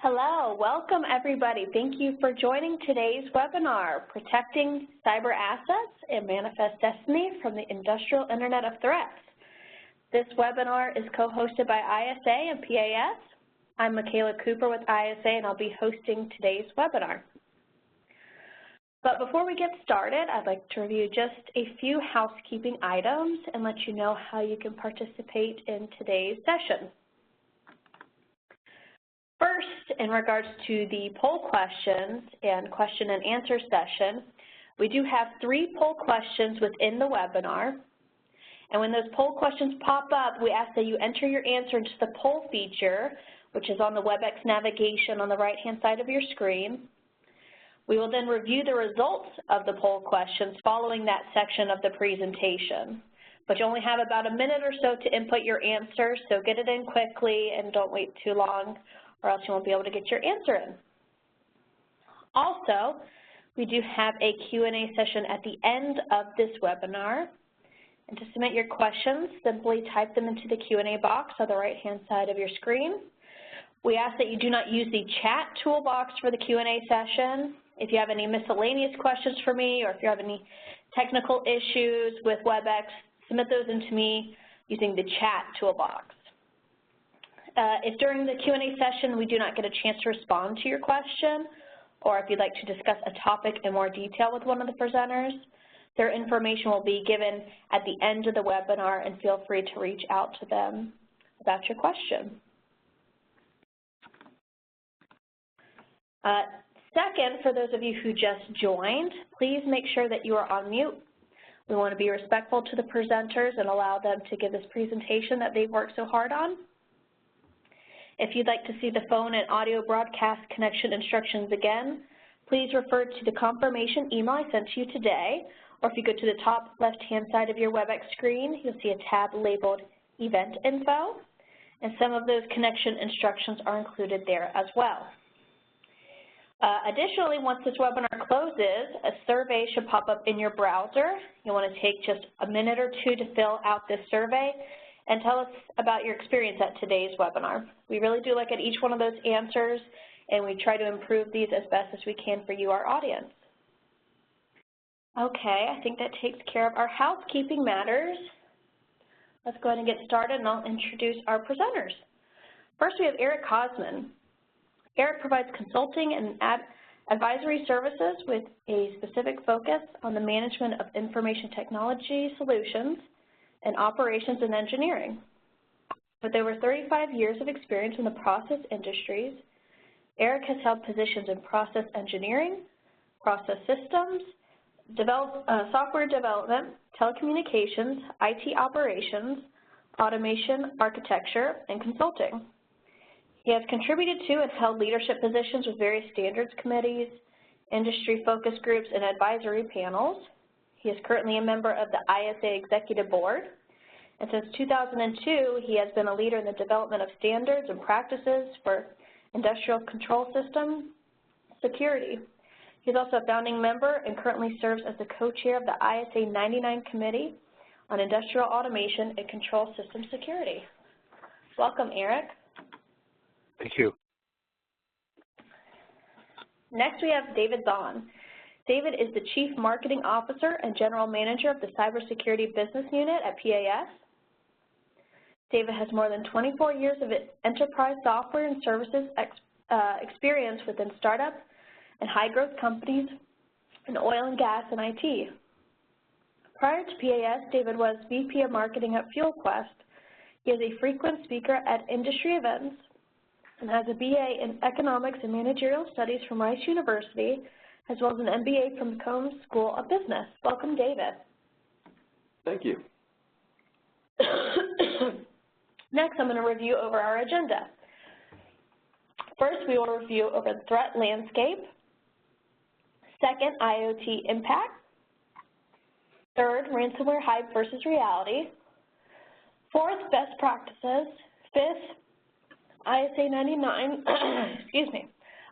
Hello, welcome everybody. Thank you for joining today's webinar, Protecting Cyber Assets and Manifest Destiny from the Industrial Internet of Threats. This webinar is co-hosted by ISA and PAS. I'm Michaela Cooper with ISA and I'll be hosting today's webinar. But before we get started, I'd like to review just a few housekeeping items and let you know how you can participate in today's session. First, in regards to the poll questions and question and answer session, we do have 3 poll questions within the webinar. And when those poll questions pop up, we ask that you enter your answer into the poll feature, which is on the WebEx navigation on the right-hand side of your screen. We will then review the results of the poll questions following that section of the presentation. But you only have about a minute or so to input your answer, so get it in quickly and don't wait too long, or else you won't be able to get your answer in. Also, we do have a Q&A session at the end of this webinar. And to submit your questions, simply type them into the Q&A box on the right-hand side of your screen. We ask that you do not use the chat toolbox for the Q&A session. If you have any miscellaneous questions for me or if you have any technical issues with WebEx, submit those into me using the chat toolbox. If during the Q&A session we do not get a chance to respond to your question, or if you'd like to discuss a topic in more detail with one of the presenters, their information will be given at the end of the webinar, and feel free to reach out to them about your question. Second, for those of you who just joined, please make sure that you are on mute. We want to be respectful to the presenters and allow them to give this presentation that they've worked so hard on. If you'd like to see the phone and audio broadcast connection instructions again, please refer to the confirmation email I sent to you today, or if you go to the top left-hand side of your WebEx screen, you'll see a tab labeled Event Info, and some of those connection instructions are included there as well. Additionally, once this webinar closes, a survey should pop up in your browser. You'll want to take just a minute or 2 to fill out this survey and tell us about your experience at today's webinar. We really do look at each one of those answers, and we try to improve these as best as we can for you, our audience. Okay, I think that takes care of our housekeeping matters. Let's go ahead and get started, and I'll introduce our presenters. First, we have Eric Cosman. Eric provides consulting and advisory services with a specific focus on the management of information technology solutions and operations and engineering. With over 35 years of experience in the process industries, Eric has held positions in process engineering, process systems, software development, telecommunications, IT operations, automation, architecture, and consulting. He has contributed to and held leadership positions with various standards committees, industry focus groups, and advisory panels. He is currently a member of the ISA Executive Board, and since 2002, he has been a leader in the development of standards and practices for industrial control system security. He's also a founding member and currently serves as the co-chair of the ISA 99 Committee on Industrial Automation and Control System Security. Welcome, Eric. Thank you. Next, we have David Zahn. David is the Chief Marketing Officer and General Manager of the Cybersecurity Business Unit at PAS. David has more than 24 years of enterprise software and services experience within startup and high-growth companies in oil and gas and IT. Prior to PAS, David was VP of Marketing at FuelQuest. He is a frequent speaker at industry events and has a BA in Economics and Managerial Studies from Rice University, as well as an MBA from the Combs School of Business. Welcome, David. Thank you. Next, I'm going to review over our agenda. First, we will review over the threat landscape. Second, IoT impact. Third, ransomware hype versus reality. Fourth, best practices. Fifth, ISA 99, excuse me,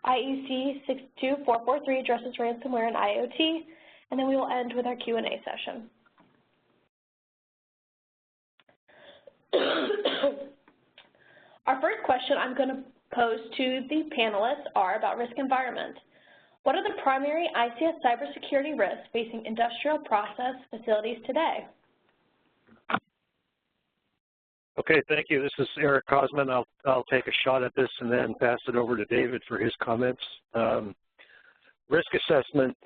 IEC 62443 addresses ransomware and IoT, and then we will end with our Q&A session. Our first question I'm going to posed to the panelists are about risk environment. What are the primary ICS cybersecurity risks facing industrial process facilities today? Okay, thank you. This is Eric Cosman. I'll take a shot at this and then pass it over to David for his comments. Risk assessment,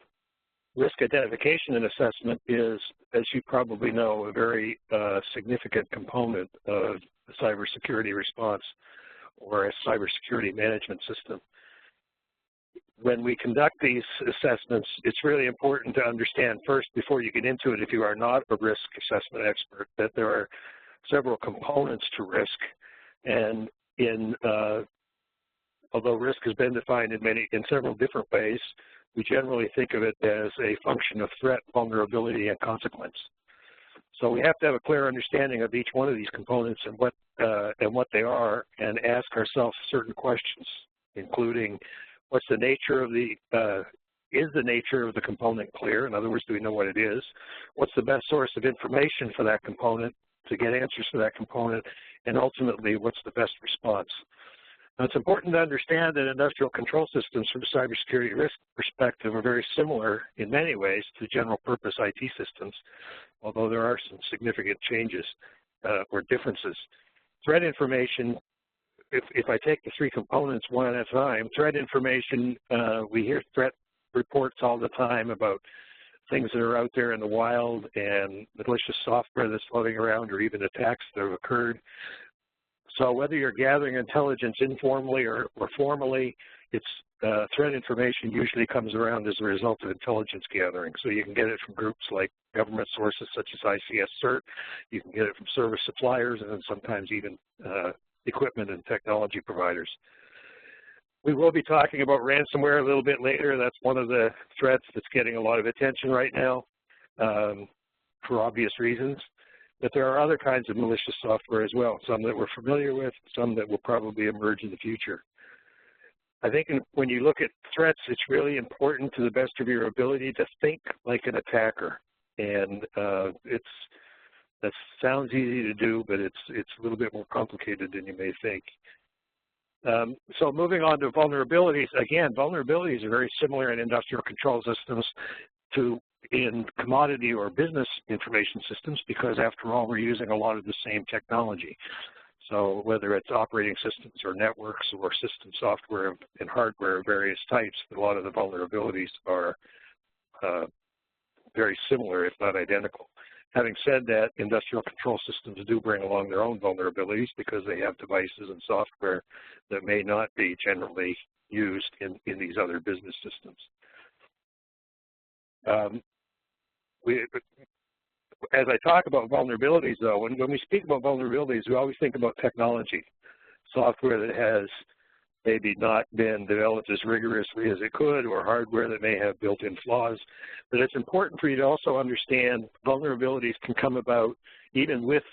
risk identification and assessment is, as you probably know, a very significant component of the cybersecurity response or a cybersecurity management system. When we conduct these assessments, it's really important to understand first, before you get into it, if you are not a risk assessment expert, that there are several components to risk, and although risk has been defined in several different ways, we generally think of it as a function of threat, vulnerability, and consequence. So we have to have a clear understanding of each one of these components and what they are, and ask ourselves certain questions, including what's the nature of is the nature of the component clear? In other words, do we know what it is? What's the best source of information for that component to get answers to that component? And ultimately, what's the best response? Now, it's important to understand that industrial control systems from a cybersecurity risk perspective are very similar in many ways to general purpose IT systems, although there are some significant changes or differences. Threat information, if I take the three components one at a time, threat information, we hear threat reports all the time about things that are out there in the wild and malicious software that's floating around, or even attacks that have occurred. So whether you're gathering intelligence informally or formally, it's threat information usually comes around as a result of intelligence gathering. So you can get it from groups like government sources such as ICS CERT. You can get it from service suppliers, and then sometimes even equipment and technology providers. We will be talking about ransomware a little bit later. That's one of the threats that's getting a lot of attention right now for obvious reasons. But there are other kinds of malicious software as well, some that we're familiar with, some that will probably emerge in the future. I think when you look at threats, it's really important to the best of your ability to think like an attacker. And that sounds easy to do, but it's a little bit more complicated than you may think. So moving on to vulnerabilities, again, vulnerabilities are very similar in industrial control systems to in commodity or business information systems, because after all, we're using a lot of the same technology. So whether it's operating systems or networks or system software and hardware of various types, a lot of the vulnerabilities are very similar, if not identical. Having said that, industrial control systems do bring along their own vulnerabilities because they have devices and software that may not be generally used in these other business systems. As I talk about vulnerabilities, though, when we speak about vulnerabilities, we always think about technology, software that has maybe not been developed as rigorously as it could, or hardware that may have built-in flaws. But it's important for you to also understand vulnerabilities can come about even with,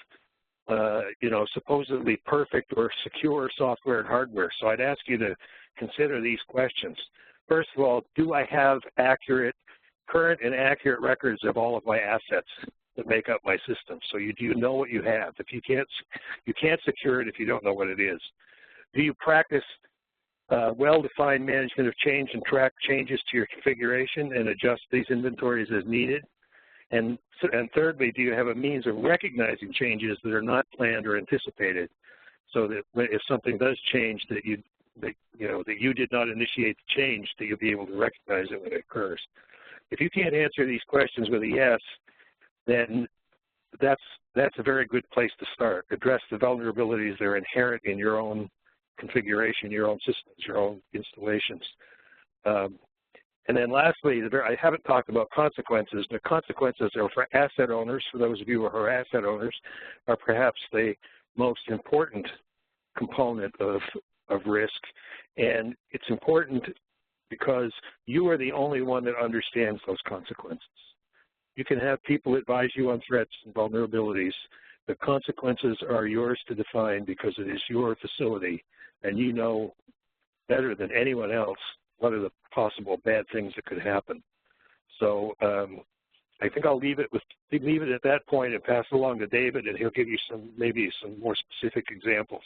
supposedly perfect or secure software and hardware. So I'd ask you to consider these questions. First of all, do I have current and accurate records of all of my assets that make up my system? So do you know what you have? If you can't secure it if you don't know what it is. Do you practice well-defined management of change and track changes to your configuration and adjust these inventories as needed? And thirdly, do you have a means of recognizing changes that are not planned or anticipated, so that if something does change that you did not initiate the change, that you'll be able to recognize it when it occurs? If you can't answer these questions with a yes, then that's a very good place to start. Address the vulnerabilities that are inherent in your own configuration, your own systems, your own installations. And then lastly, I haven't talked about consequences. The consequences are for asset owners. For those of you who are asset owners, are perhaps the most important component of risk. And it's important because you are the only one that understands those consequences. You can have people advise you on threats and vulnerabilities. The consequences are yours to define because it is your facility, and you know better than anyone else what are the possible bad things that could happen. So I think I'll leave it at that point and pass it along to David, and he'll give you maybe some more specific examples.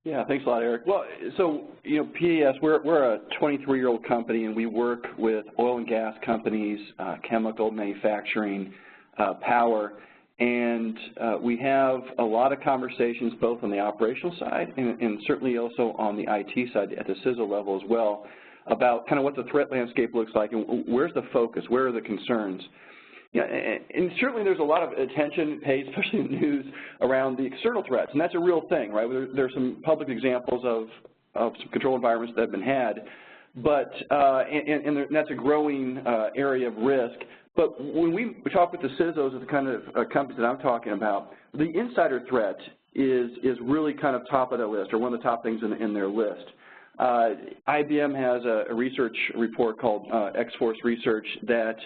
Yeah, thanks a lot, Eric. Well, so, PAS, we're a 23-year-old company, and we work with oil and gas companies, chemical manufacturing, power, and we have a lot of conversations both on the operational side and certainly also on the IT side at the CISO level as well about kind of what the threat landscape looks like and where's the focus, where are the concerns. Yeah, and certainly there's a lot of attention paid, especially in the news, around the external threats, and that's a real thing, right? There's some public examples of some control environments that have been had, but and that's a growing area of risk. But when we talk with the CISOs of the kind of companies that I'm talking about, the insider threat is really kind of top of their list, or one of the top things in their list. IBM has a research report called X-Force Research that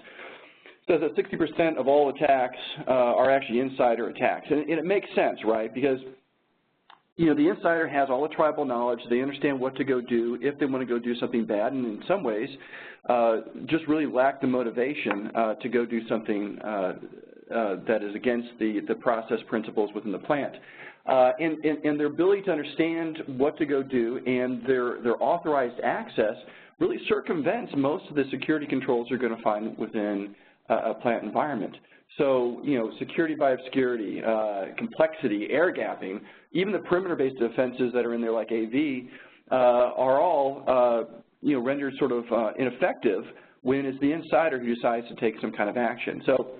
says that 60% of all attacks are actually insider attacks. And it makes sense, right? Because, the insider has all the tribal knowledge. They understand what to go do if they want to go do something bad, and in some ways just really lack the motivation to go do something that is against the process principles within the plant. And their ability to understand what to go do and their authorized access really circumvents most of the security controls you're going to find within a plant environment. So, security by obscurity, complexity, air gapping, even the perimeter-based defenses that are in there like AV are all, rendered sort of ineffective when it's the insider who decides to take some kind of action. So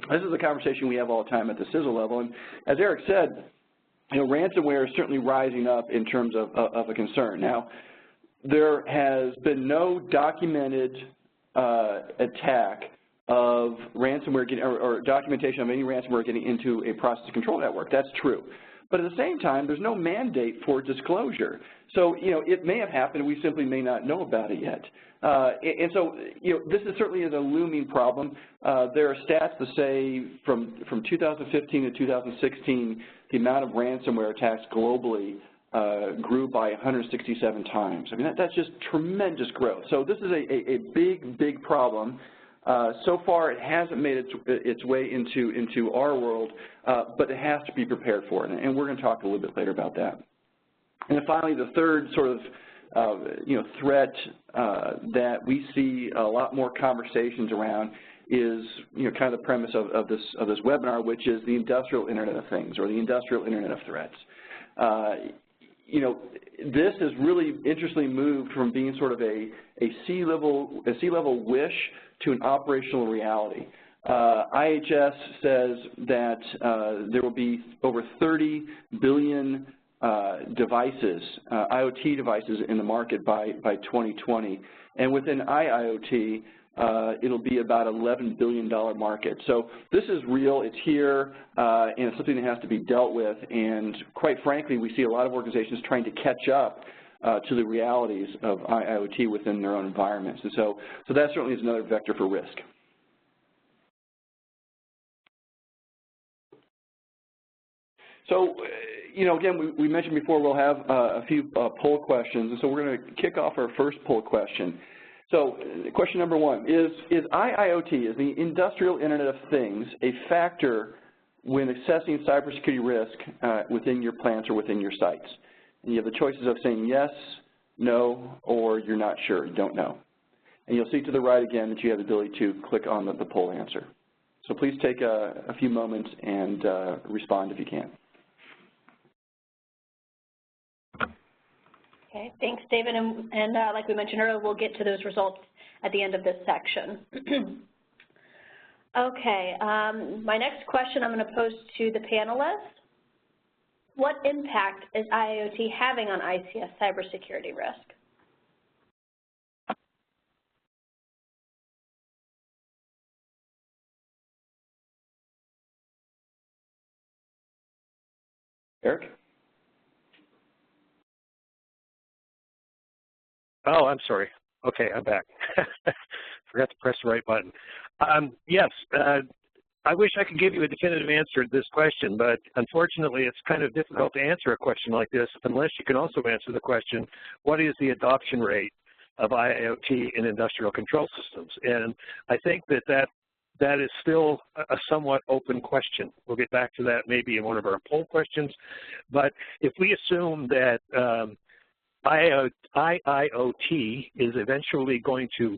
this is a conversation we have all the time at the CISO level. And as Eric said, ransomware is certainly rising up in terms of a concern. Now, there has been no documented attack of ransomware getting, or documentation of any ransomware getting into a process control network. That's true. But at the same time, there's no mandate for disclosure. So, it may have happened, we simply may not know about it yet. And so, this is certainly a looming problem. There are stats that say from 2015 to 2016, the amount of ransomware attacks globally grew by 167 times. I mean, that's just tremendous growth. So this is a big, big problem. So far, it hasn't made its way into our world, but it has to be prepared for it, and we're going to talk a little bit later about that. And then finally, the third sort of threat that we see a lot more conversations around is kind of the premise of this webinar, which is the industrial Internet of Things, or the industrial Internet of Threats. This has really interestingly moved from being sort of a C-level wish to an operational reality. IHS says that there will be over 30 billion devices, IoT devices in the market by 2020. And within IIoT, it'll be about an $11 billion market. So this is real, it's here, and it's something that has to be dealt with. And quite frankly, we see a lot of organizations trying to catch up to the realities of IIoT within their own environments. And so that certainly is another vector for risk. So, again, we mentioned before we'll have a few poll questions, and so we're going to kick off our first poll question. So, question number one, is IIoT, is the industrial Internet of Things, a factor when assessing cybersecurity risk within your plants or within your sites? And you have the choices of saying yes, no, or you're not sure, you don't know. And you'll see to the right again that you have the ability to click on the poll answer. So please take a few moments and respond if you can. Okay, thanks, David. And like we mentioned earlier, we'll get to those results at the end of this section. Okay, my next question I'm going to pose to the panelists. What impact is IIoT having on ICS cybersecurity risk? Eric? Oh, I'm sorry. Okay, I'm back. Forgot to press the right button. Yes, I wish I could give you a definitive answer to this question, but unfortunately it's kind of difficult to answer a question like this unless you can also answer the question, what is the adoption rate of IIoT in industrial control systems? And I think that that is still a somewhat open question. We'll get back to that maybe in one of our poll questions. But if we assume that IIoT is eventually going to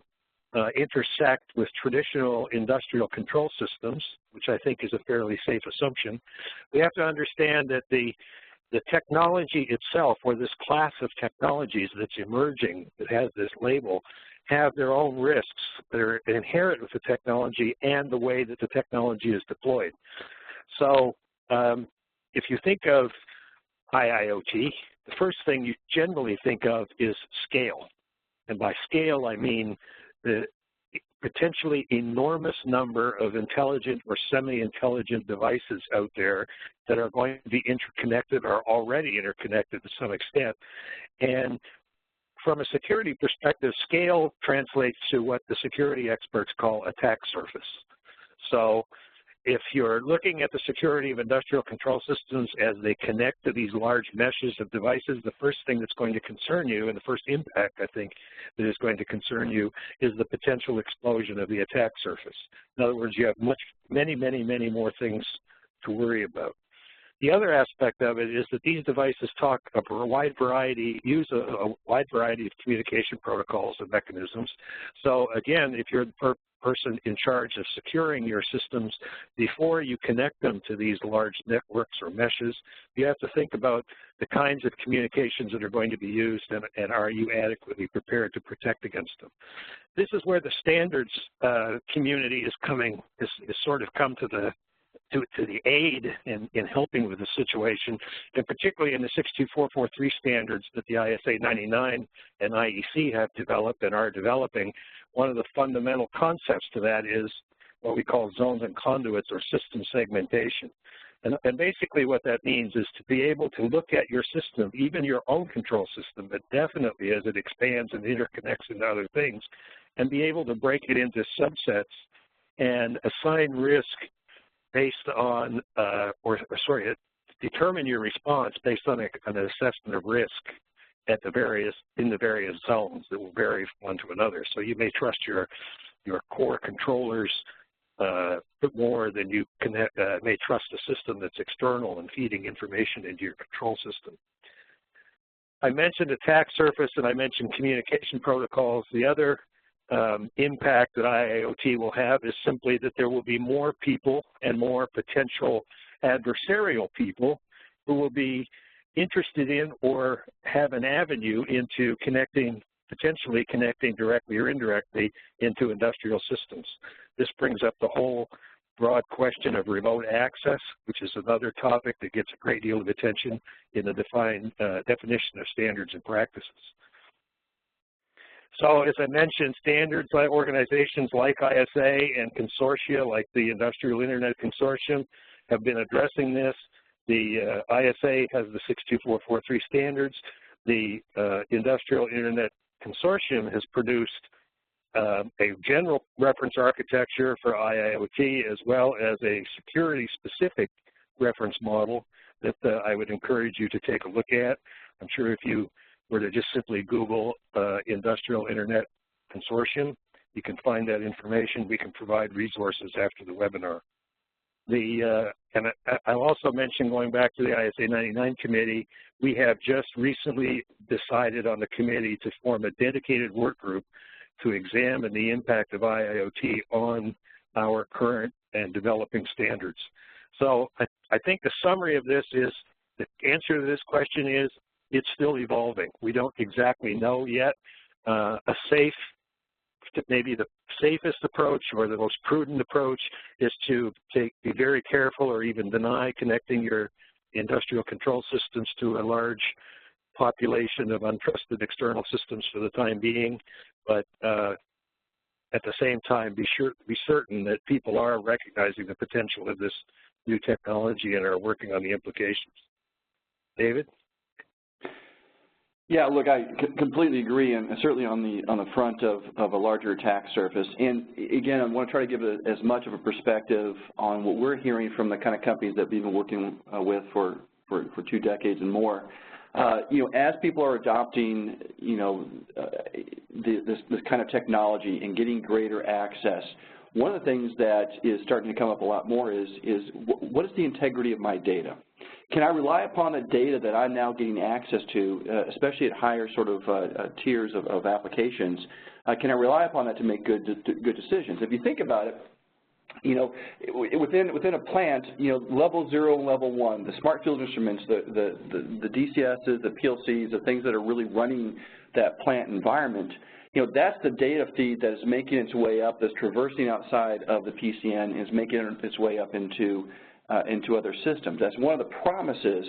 intersect with traditional industrial control systems, which I think is a fairly safe assumption, we have to understand that the technology itself, or this class of technologies that's emerging that has this label, have their own risks that are inherent with the technology and the way that the technology is deployed. So if you think of IIoT, the first thing you generally think of is scale. And by scale, I mean the potentially enormous number of intelligent or semi-intelligent devices out there that are going to be interconnected or already interconnected to some extent. And from a security perspective, scale translates to what the security experts call attack surface. So if you're looking at the security of industrial control systems as they connect to these large meshes of devices, the first thing that's going to concern you, and the first impact, I think, that is going to concern you is the potential explosion of the attack surface. In other words, you have many more things to worry about. The other aspect of it is that these devices use a wide variety of communication protocols and mechanisms. So again, if you're the person in charge of securing your systems, before you connect them to these large networks or meshes, you have to think about the kinds of communications that are going to be used, and are you adequately prepared to protect against them. This is where the standards community is sort of come to the aid in helping with the situation, and particularly in the 62443 standards that the ISA 99 and IEC have developed and are developing. One of the fundamental concepts to that is what we call zones and conduits, or system segmentation. And basically what that means is to be able to look at your system, even your own control system, but definitely as it expands and interconnects into other things, and be able to break it into subsets and assign risk based on, determine your response based on an assessment of risk at in the various zones that will vary from one to another. So you may trust your core controllers more than you may trust a system that's external and feeding information into your control system. I mentioned attack surface and I mentioned communication protocols. The other impact that IIoT will have is simply that there will be more people and more potential adversarial people who will be interested in or have an avenue into potentially connecting directly or indirectly into industrial systems. This brings up the whole broad question of remote access, which is another topic that gets a great deal of attention in the definition of standards and practices. So as I mentioned, standards by organizations like ISA and consortia like the Industrial Internet Consortium have been addressing this. The ISA has the 62443 standards. The Industrial Internet Consortium has produced a general reference architecture for IIoT, as well as a security-specific reference model that I would encourage you to take a look at. I'm sure if you were to just simply Google Industrial Internet Consortium, you can find that information. We can provide resources after the webinar. And I'll also mention, going back to the ISA 99 committee, we have just recently decided on the committee to form a dedicated work group to examine the impact of IIoT on our current and developing standards. So I think the summary of this is, the answer to this question is, it's still evolving. We don't exactly know yet. Maybe the safest approach or the most prudent approach is to be very careful or even deny connecting your industrial control systems to a large population of untrusted external systems for the time being, but at the same time be certain that people are recognizing the potential of this new technology and are working on the implications. David? Yeah, look, I completely agree, and certainly on the front of a larger attack surface. And again, I want to try to give as much of a perspective on what we're hearing from the kind of companies that we've been working with for 2 decades and more. As people are adopting, this kind of technology and getting greater access, one of the things that is starting to come up a lot more is what is the integrity of my data? Can I rely upon the data that I'm now getting access to, especially at higher sort of tiers of applications? Can I rely upon that to make good decisions? If you think about it, you know, within a plant, you know, level 0 and level 1, the smart field instruments, the DCSs, the PLCs, the things that are really running that plant environment, you know, that's the data feed that is making its way up, that's traversing outside of the PCN, is making its way up into other systems. That's one of the promises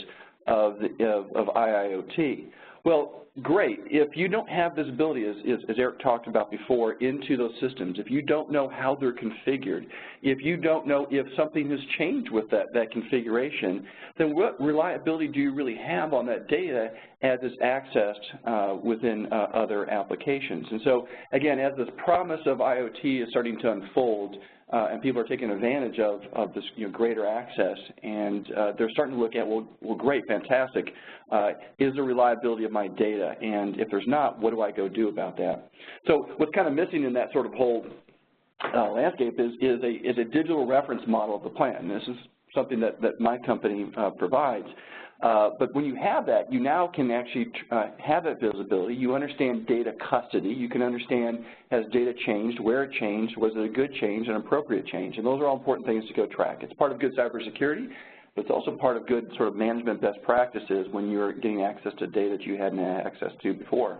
of IIoT. Well, great. If you don't have visibility, as Eric talked about before, into those systems, if you don't know how they're configured, if you don't know if something has changed with that configuration, then what reliability do you really have on that data as it's accessed within other applications? And so, again, as this promise of IoT is starting to unfold, and people are taking advantage of this, you know, greater access, and they're starting to look at, well, great, fantastic. Is there reliability of my data? And if there's not, what do I go do about that? So what's kind of missing in that sort of whole landscape is a digital reference model of the plant. And this is something that my company provides. But when you have that, you now can actually have that visibility. You understand data custody. You can understand, has data changed, where it changed, was it a good change, an appropriate change? And those are all important things to go track. It's part of good cybersecurity, but it's also part of good sort of management best practices when you're getting access to data that you hadn't had access to before.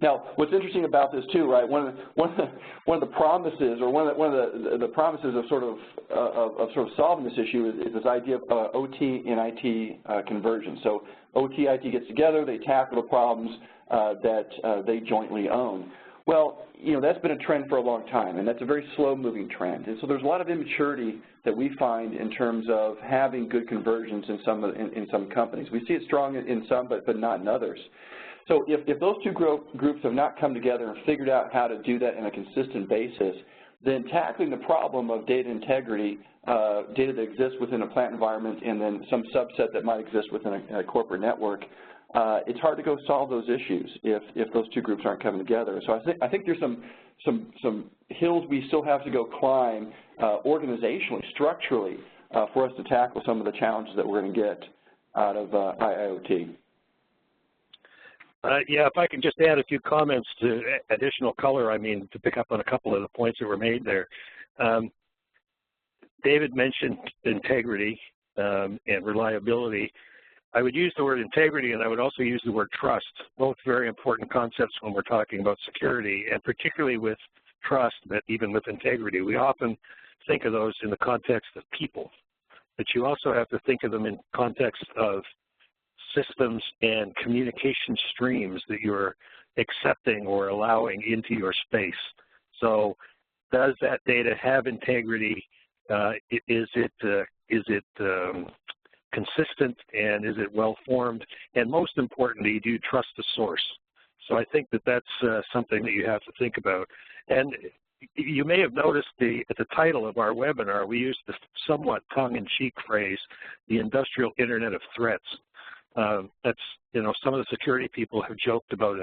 Now, what's interesting about this too, right? One of the promises, or one of the promises of sort of solving this issue is this idea of OT and IT convergence. So OT, IT gets together, they tackle the problems that they jointly own. Well, you know, that's been a trend for a long time, and that's a very slow-moving trend. And so there's a lot of immaturity that we find in terms of having good convergence in some companies. We see it strong in some, but not in others. So if those two groups have not come together and figured out how to do that on a consistent basis, then tackling the problem of data integrity, data that exists within a plant environment and then some subset that might exist within a corporate network, it's hard to go solve those issues if those two groups aren't coming together. So I think there's some hills we still have to go climb organizationally, structurally, for us to tackle some of the challenges that we're going to get out of IIoT. Yeah, if I can just add a few comments to additional color, I mean, to pick up on a couple of the points that were made there. David mentioned integrity and reliability. I would use the word integrity, and I would also use the word trust, both very important concepts when we're talking about security, and particularly with trust, but even with integrity. We often think of those in the context of people, but you also have to think of them in context of systems and communication streams that you're accepting or allowing into your space. So does that data have integrity? Is it consistent, and is it well-formed? And most importantly, do you trust the source? So I think that that's something that you have to think about. And you may have noticed at the title of our webinar, we used the somewhat tongue-in-cheek phrase, the industrial Internet of Threats. That's, you know, some of the security people have joked about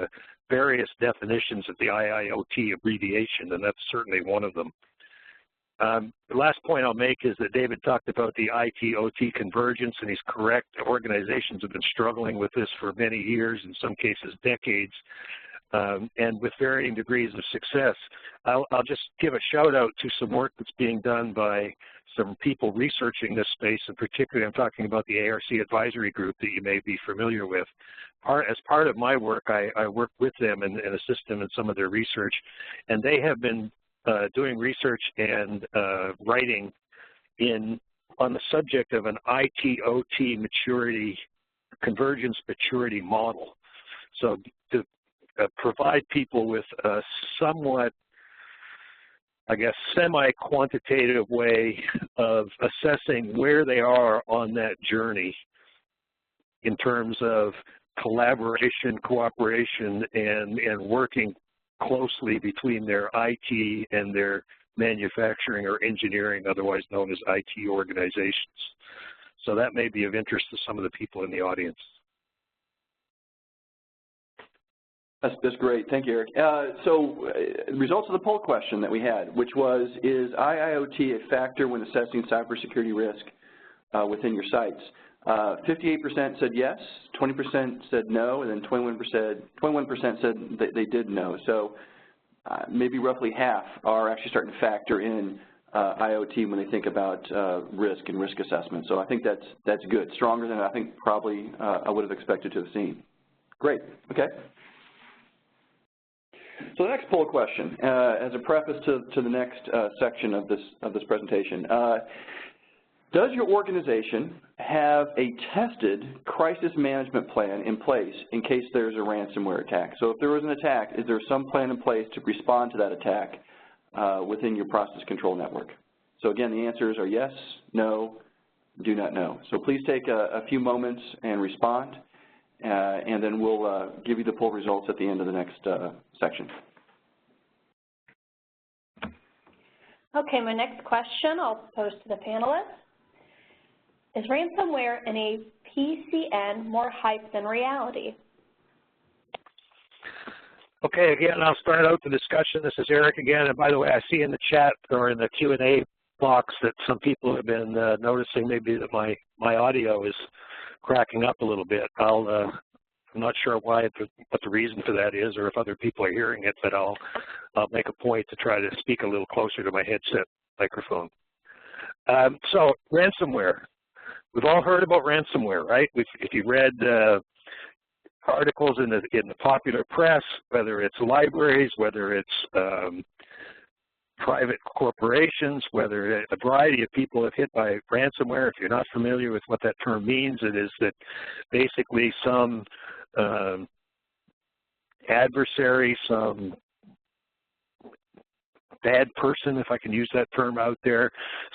various definitions of the IIoT abbreviation, and that's certainly one of them. The last point I'll make is that David talked about the IT-OT convergence, and he's correct. Organizations have been struggling with this for many years, in some cases decades, and with varying degrees of success. I'll just give a shout out to some work that's being done by some people researching this space, and particularly I'm talking about the ARC advisory group that you may be familiar with. As part of my work, I work with them and assist them in some of their research, and they have been doing research and writing on the subject of an IT-OT maturity, convergence maturity model. So to provide people with a somewhat, I guess, semi-quantitative way of assessing where they are on that journey in terms of collaboration, cooperation, and working closely between their IT and their manufacturing or engineering, otherwise known as IT organizations. So that may be of interest to some of the people in the audience. That's great. Thank you, Eric. Results of the poll question that we had, which was, is IIoT a factor when assessing cybersecurity risk within your sites? 58% said yes, 20% said no, and then 21% said they did no. So maybe roughly half are actually starting to factor in IoT when they think about risk and risk assessment. So I think that's good, stronger than I think probably I would have expected to have seen. Great. Okay. So the next poll question, as a preface to the next section of this presentation, does your organization have a tested crisis management plan in place in case there's a ransomware attack? So if there was an attack, is there some plan in place to respond to that attack within your process control network? So again, the answers are yes, no, do not know. So please take a few moments and respond, and then we'll give you the poll results at the end of the next section. Okay, my next question I'll pose to the panelists. Is ransomware in a PCN more hype than reality? Okay, again, I'll start out the discussion. This is Eric again, and by the way, I see in the chat or in the Q&A box that some people have been noticing maybe that my audio is cracking up a little bit. I'm not sure what the reason for that is, or if other people are hearing it, but I'll make a point to try to speak a little closer to my headset microphone. So ransomware. We've all heard about ransomware, right? If you read articles in the popular press, whether it's libraries, whether it's private corporations, whether a variety of people have hit by ransomware. If you're not familiar with what that term means, it is that basically some adversary, some bad person, if I can use that term out there,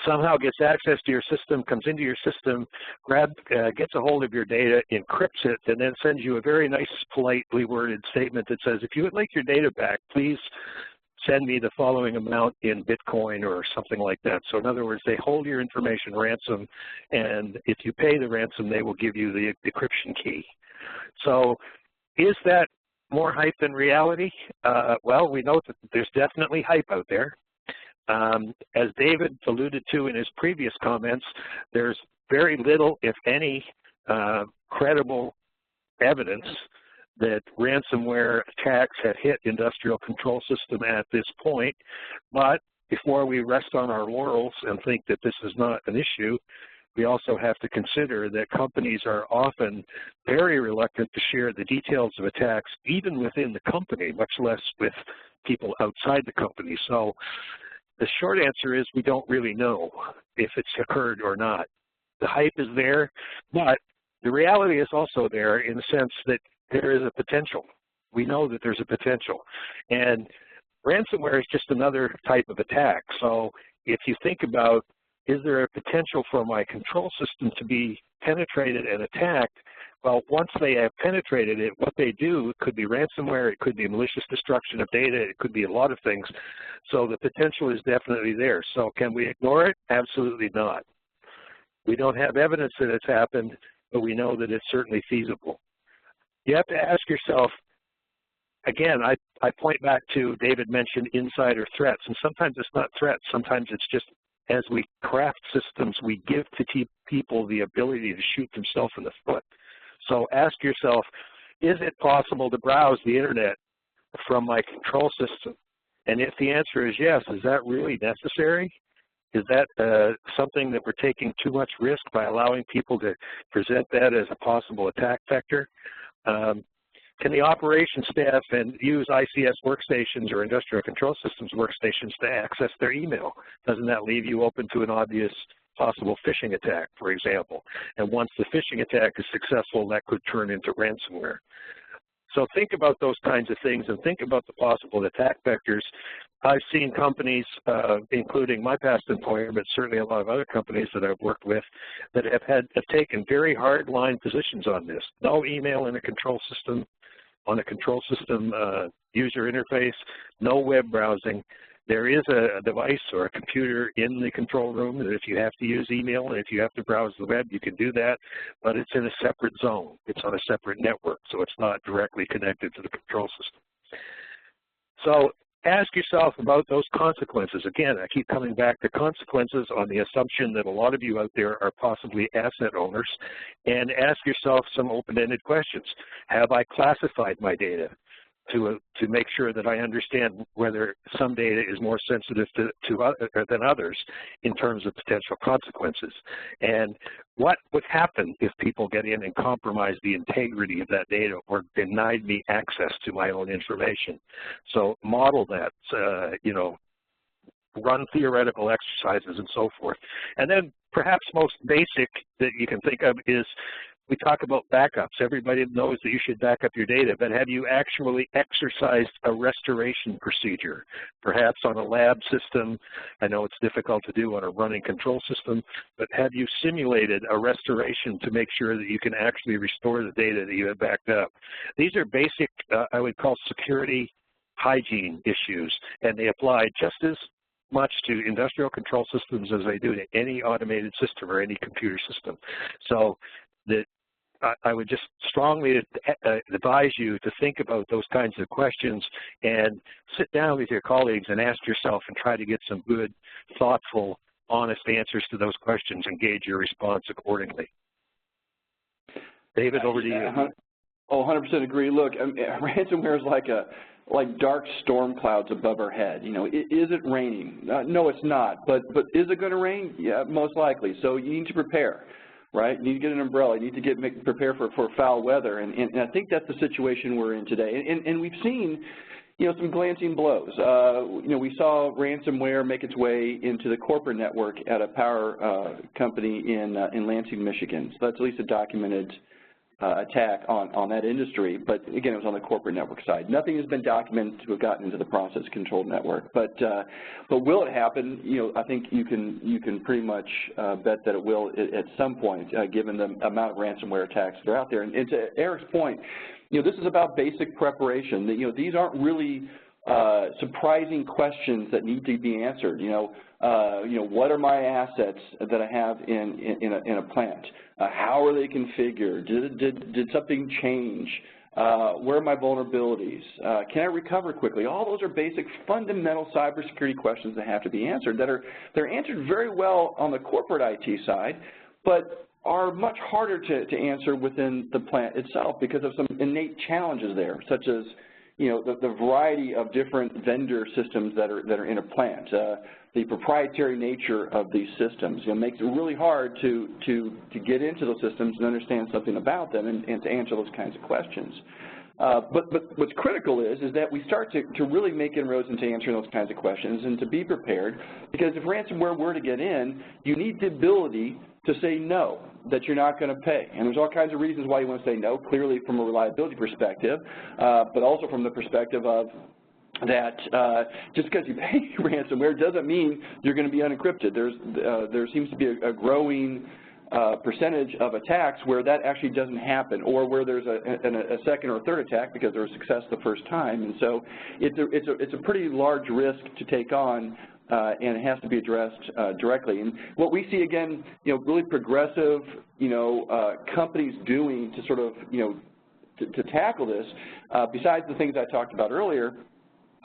somehow gets access to your system, comes into your system, gets a hold of your data, encrypts it, and then sends you a very nice, politely worded statement that says, if you would like your data back, please send me the following amount in Bitcoin or something like that. So in other words, they hold your information ransom, and if you pay the ransom, they will give you the decryption key. So is that more hype than reality? Well, we know that there's definitely hype out there. As David alluded to in his previous comments, there's very little, if any, credible evidence that ransomware attacks have hit industrial control system at this point. But before we rest on our laurels and think that this is not an issue, we also have to consider that companies are often very reluctant to share the details of attacks, even within the company, much less with people outside the company. So the short answer is we don't really know if it's occurred or not. The hype is there, but the reality is also there in the sense that there is a potential. We know that there's a potential. And ransomware is just another type of attack. So if you think about, is there a potential for my control system to be penetrated and attacked? Well, once they have penetrated it, what they do, it could be ransomware, it could be malicious destruction of data, it could be a lot of things. So the potential is definitely there. So can we ignore it? Absolutely not. We don't have evidence that it's happened, but we know that it's certainly feasible. You have to ask yourself, again, I point back to David mentioned insider threats, and sometimes it's not threats, sometimes it's just as we craft systems, we give to people the ability to shoot themselves in the foot. So ask yourself, is it possible to browse the internet from my control system? And if the answer is yes, is that really necessary? Is that something that we're taking too much risk by allowing people to present that as a possible attack vector? Can the operations staff use ICS workstations or industrial control systems workstations to access their email? Doesn't that leave you open to an obvious possible phishing attack, for example? And once the phishing attack is successful, that could turn into ransomware. So think about those kinds of things and think about the possible attack vectors. I've seen companies, including my past employer, but certainly a lot of other companies that I've worked with, that have taken very hard line positions on this. No email in a control system, on a control system user interface, no web browsing. There is a device or a computer in the control room that if you have to use email and if you have to browse the web, you can do that, but it's in a separate zone. It's on a separate network, so it's not directly connected to the control system. So ask yourself about those consequences. Again, I keep coming back to consequences on the assumption that a lot of you out there are possibly asset owners, and ask yourself some open-ended questions. Have I classified my data to make sure that I understand whether some data is more sensitive than others in terms of potential consequences? And what would happen if people get in and compromise the integrity of that data or denied me access to my own information? So model that, you know, run theoretical exercises and so forth. And then perhaps most basic that you can think of is we talk about backups. Everybody knows that you should back up your data, but have you actually exercised a restoration procedure? Perhaps on a lab system. I know it's difficult to do on a running control system, but have you simulated a restoration to make sure that you can actually restore the data that you have backed up? These are basic, I would call security hygiene issues, and they apply just as much to industrial control systems as they do to any automated system or any computer system. So that I would just strongly advise you to think about those kinds of questions and sit down with your colleagues and ask yourself and try to get some good, thoughtful, honest answers to those questions and gauge your response accordingly. David, over to you. Oh, 100% agree. Look, ransomware is like dark storm clouds above our head. You know, is it raining? No, it's not. But is it going to rain? Yeah, most likely. So you need to prepare. Right? You need to get an umbrella. You need to prepare for foul weather, and I think that's the situation we're in today. And we've seen, you know, some glancing blows. You know, we saw ransomware make its way into the corporate network at a power company in Lansing, Michigan. So that's at least a documented attack on that industry, but again, it was on the corporate network side. Nothing has been documented to have gotten into the process control network, but will it happen? You know, I think you can pretty much bet that it will at some point, given the amount of ransomware attacks that are out there. And to Eric's point, you know, this is about basic preparation. You know, these aren't really surprising questions that need to be answered. You know, what are my assets that I have in a plant? How are they configured? Did something change? Where are my vulnerabilities? Can I recover quickly? All those are basic, fundamental cybersecurity questions that have to be answered. They're answered very well on the corporate IT side, but are much harder to answer within the plant itself because of some innate challenges there, such as, you know, the variety of different vendor systems that are in a plant, the proprietary nature of these systems, you know, makes it really hard to get into those systems and understand something about them and to answer those kinds of questions. But what's critical is that we start to really make inroads into answering those kinds of questions and to be prepared, because if ransomware were to get in, you need the ability to say no, that you're not going to pay. And there's all kinds of reasons why you want to say no, clearly from a reliability perspective, but also from the perspective of that just because you pay ransomware doesn't mean you're going to be unencrypted. There seems to be a growing percentage of attacks where that actually doesn't happen, or where there's a second or third attack because there was success the first time. And so it's a pretty large risk to take on, and it has to be addressed directly. And what we see, again, you know, really progressive, you know, companies doing to sort of, you know, to tackle this, besides the things I talked about earlier,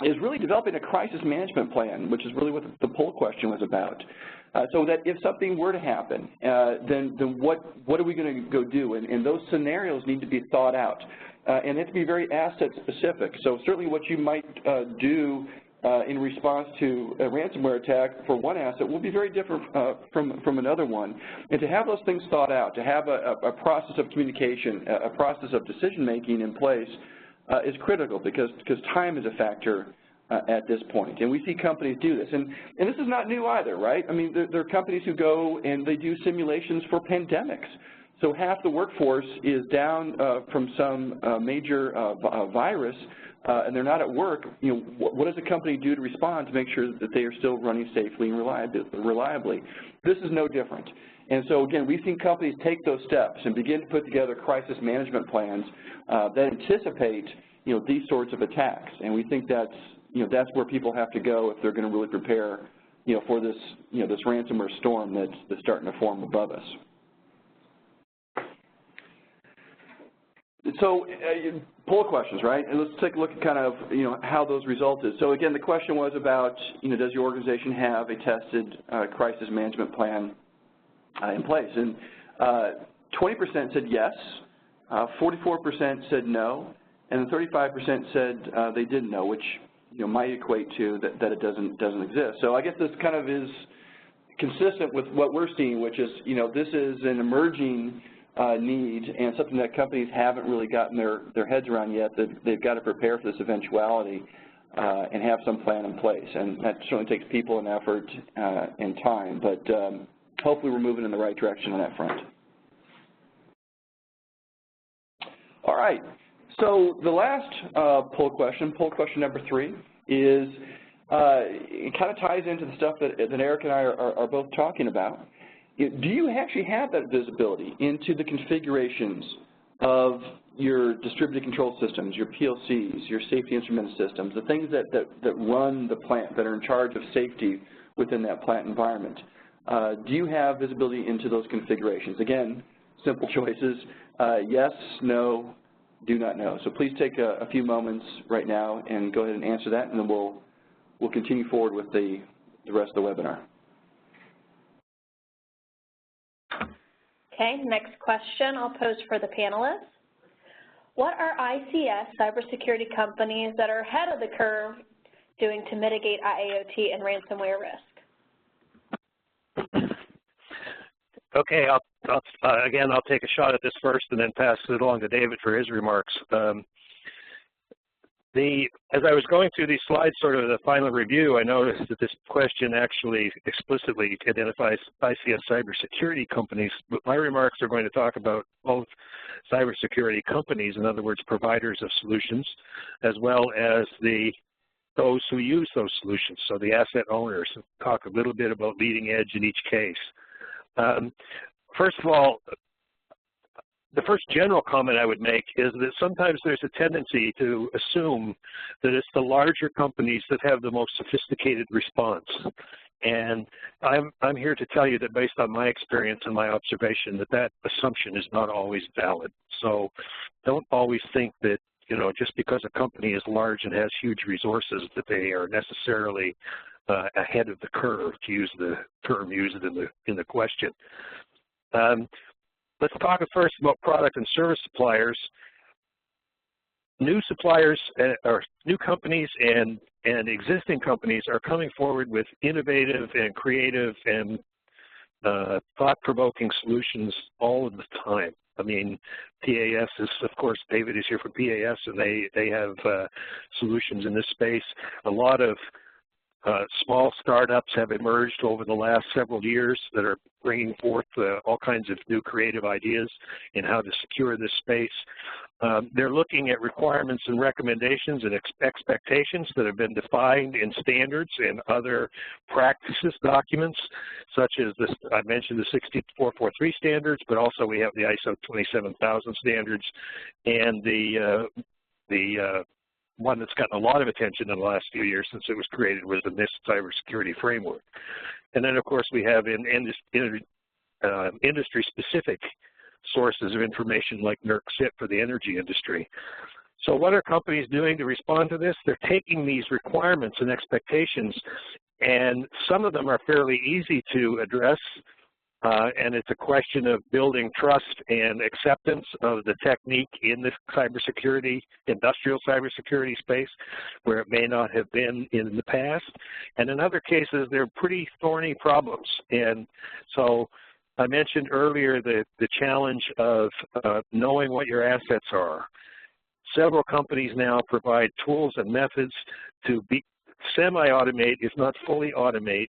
is really developing a crisis management plan, which is really what the poll question was about. So that if something were to happen, then what are we going to go do? And those scenarios need to be thought out, and they have to be very asset specific. So certainly what you might do in response to a ransomware attack for one asset will be very different from another one. And to have those things thought out, to have a process of communication, a process of decision making in place is critical, because time is a factor at this point. And we see companies do this. And this is not new either, right? I mean, there are companies who go and they do simulations for pandemics. So half the workforce is down from some major virus, and they're not at work. You know, what does a company do to respond to make sure that they are still running safely and reliably? This is no different. And so, again, we've seen companies take those steps and begin to put together crisis management plans that anticipate, you know, these sorts of attacks. And we think that's that's where people have to go if they're going to really prepare, for this, this ransomware storm that's starting to form above us. So, poll questions, right? And let's take a look at kind of, how those resulted. So again, the question was about, does your organization have a tested crisis management plan in place? And 20% said yes, 44% said no, and 35% said they didn't know, which might equate to that it doesn't exist. So I guess this kind of is consistent with what we're seeing, which is this is an emerging need and something that companies haven't really gotten their heads around yet. That they've got to prepare for this eventuality and have some plan in place, and that certainly takes people and effort and time. But hopefully we're moving in the right direction on that front. All right. So the last poll question number 3, is it kind of ties into the stuff that Eric and I are both talking about. Do you actually have that visibility into the configurations of your distributed control systems, your PLCs, your safety instrument systems, the things that run the plant, that are in charge of safety within that plant environment? Do you have visibility into those configurations? Again, simple choices, yes, no, do not know. So please take a few moments right now and go ahead and answer that, and then we'll continue forward with the rest of the webinar. Okay, next question I'll pose for the panelists. What are ICS cybersecurity companies that are ahead of the curve doing to mitigate IIoT and ransomware risk? Okay, again, I'll take a shot at this first and then pass it along to David for his remarks. As I was going through these slides, sort of the final review, I noticed that this question actually explicitly identifies ICS cybersecurity companies, but my remarks are going to talk about both cybersecurity companies, in other words, providers of solutions, as well as those who use those solutions, so the asset owners. Talk a little bit about leading edge in each case. First of all, the first general comment I would make is that sometimes there's a tendency to assume that it's the larger companies that have the most sophisticated response. And I'm here to tell you that based on my experience and my observation that assumption is not always valid. So don't always think that, just because a company is large and has huge resources that they are necessarily ahead of the curve, to use the term used in the question. Let's talk first about product and service suppliers. New suppliers, or new companies and existing companies are coming forward with innovative and creative and thought-provoking solutions all of the time. I mean, PAS is, of course, David is here for PAS, and they have solutions in this space. A lot of small startups have emerged over the last several years that are bringing forth all kinds of new creative ideas in how to secure this space. They're looking at requirements and recommendations and expectations that have been defined in standards and other practices documents, such as this, I mentioned the 60443 standards, but also we have the ISO 27000 standards and the one that's gotten a lot of attention in the last few years since it was created was the NIST cybersecurity framework. And then, of course, we have industry-specific sources of information like NERC-CIT for the energy industry. So what are companies doing to respond to this? They're taking these requirements and expectations, and some of them are fairly easy to address, and it's a question of building trust and acceptance of the technique in the cybersecurity, industrial cybersecurity space, where it may not have been in the past. And in other cases, they're pretty thorny problems. And so I mentioned earlier the challenge of knowing what your assets are. Several companies now provide tools and methods to semi-automate, if not fully automate,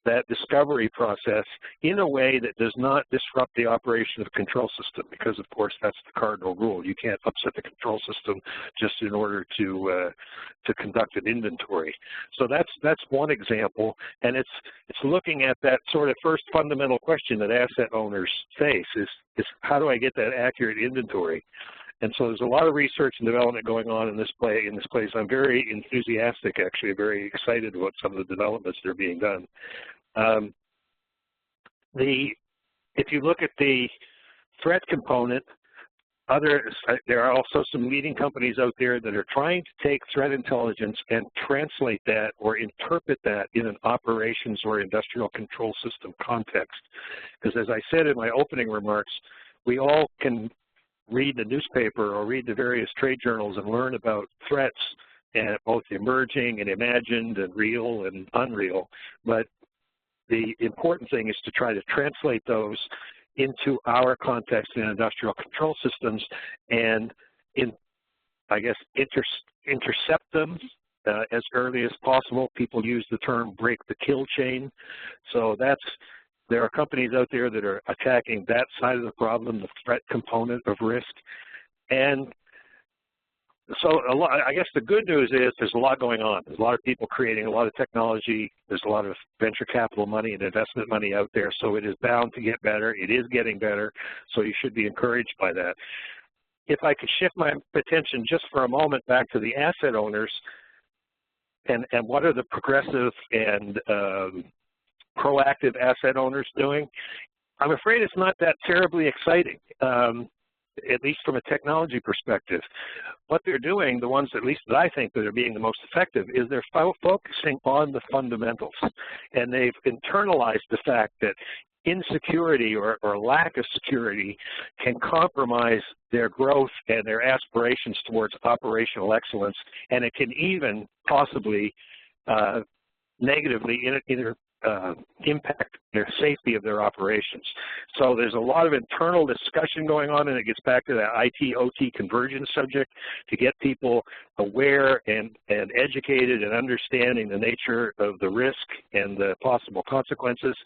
that discovery process in a way that does not disrupt the operation of the control system, because of course that's the cardinal rule. You can't upset the control system just in order to conduct an inventory. So that's one example, and it's looking at that sort of first fundamental question that asset owners face is how do I get that accurate inventory? And so there's a lot of research and development going on in this place. I'm very enthusiastic, actually, very excited about some of the developments that are being done. If you look at the threat component, there are also some leading companies out there that are trying to take threat intelligence and translate that or interpret that in an operations or industrial control system context. Because as I said in my opening remarks, we all can read the newspaper or read the various trade journals and learn about threats, and both emerging and imagined and real and unreal. But the important thing is to try to translate those into our context in industrial control systems and, intercept them as early as possible. People use the term break the kill chain. So there are companies out there that are attacking that side of the problem, the threat component of risk. And so I guess the good news is there's a lot going on. There's a lot of people creating a lot of technology. There's a lot of venture capital money and investment money out there. So it is bound to get better. It is getting better. So you should be encouraged by that. If I could shift my attention just for a moment back to the asset owners and what are the progressive and proactive asset owners doing, I'm afraid it's not that terribly exciting. At least from a technology perspective. What they're doing, the ones at least that I think that are being the most effective, is they're focusing on the fundamentals. And they've internalized the fact that insecurity or lack of security can compromise their growth and their aspirations towards operational excellence, and it can even possibly negatively impact their safety of their operations. So there's a lot of internal discussion going on, and it gets back to that IT-OT convergence subject to get people aware and educated and understanding the nature of the risk and the possible consequences.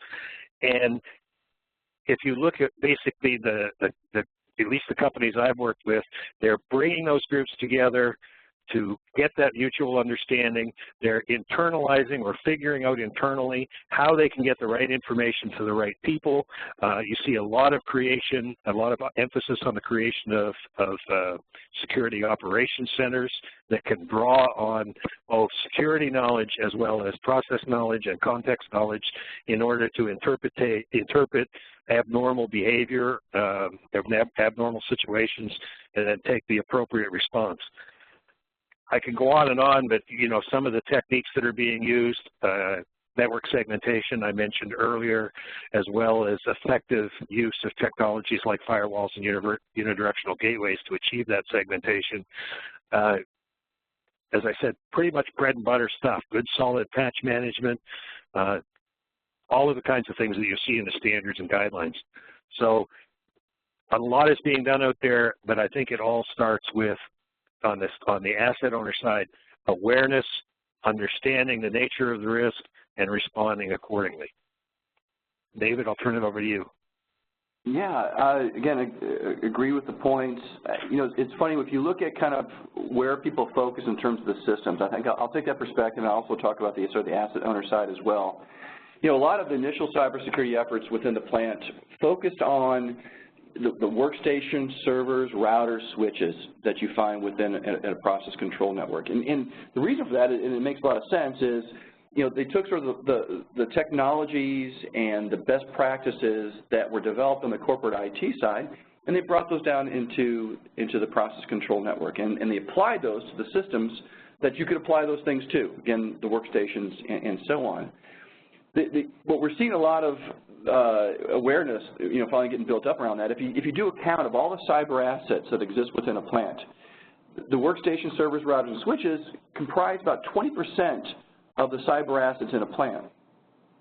And if you look at basically at least the companies I've worked with, they're bringing those groups together to get that mutual understanding. They're internalizing or figuring out internally how they can get the right information to the right people. You see a lot of creation, a lot of emphasis on the creation of security operations centers that can draw on both security knowledge as well as process knowledge and context knowledge in order to interpret abnormal behavior, abnormal situations, and then take the appropriate response. I can go on and on, but some of the techniques that are being used, network segmentation I mentioned earlier, as well as effective use of technologies like firewalls and unidirectional gateways to achieve that segmentation. As I said, pretty much bread and butter stuff, good solid patch management, all of the kinds of things that you see in the standards and guidelines. So a lot is being done out there, but I think it all starts with, on the asset owner side, awareness, understanding the nature of the risk, and responding accordingly. David, I'll turn it over to you. Yeah, again, I agree with the points. It's funny, if you look at kind of where people focus in terms of the systems, I think I'll take that perspective and I'll also talk about the asset owner side as well. A lot of the initial cybersecurity efforts within the plant focused on the workstation, servers, routers, switches that you find within a process control network. And the reason for that, and it makes a lot of sense, is they took sort of the technologies and the best practices that were developed on the corporate IT side, and they brought those down into the process control network. And they applied those to the systems that you could apply those things to, again, the workstations and so on. What we're seeing a lot of awareness, finally getting built up around that. If you do a count of all the cyber assets that exist within a plant, the workstation, servers, routers, and switches comprise about 20% of the cyber assets in a plant.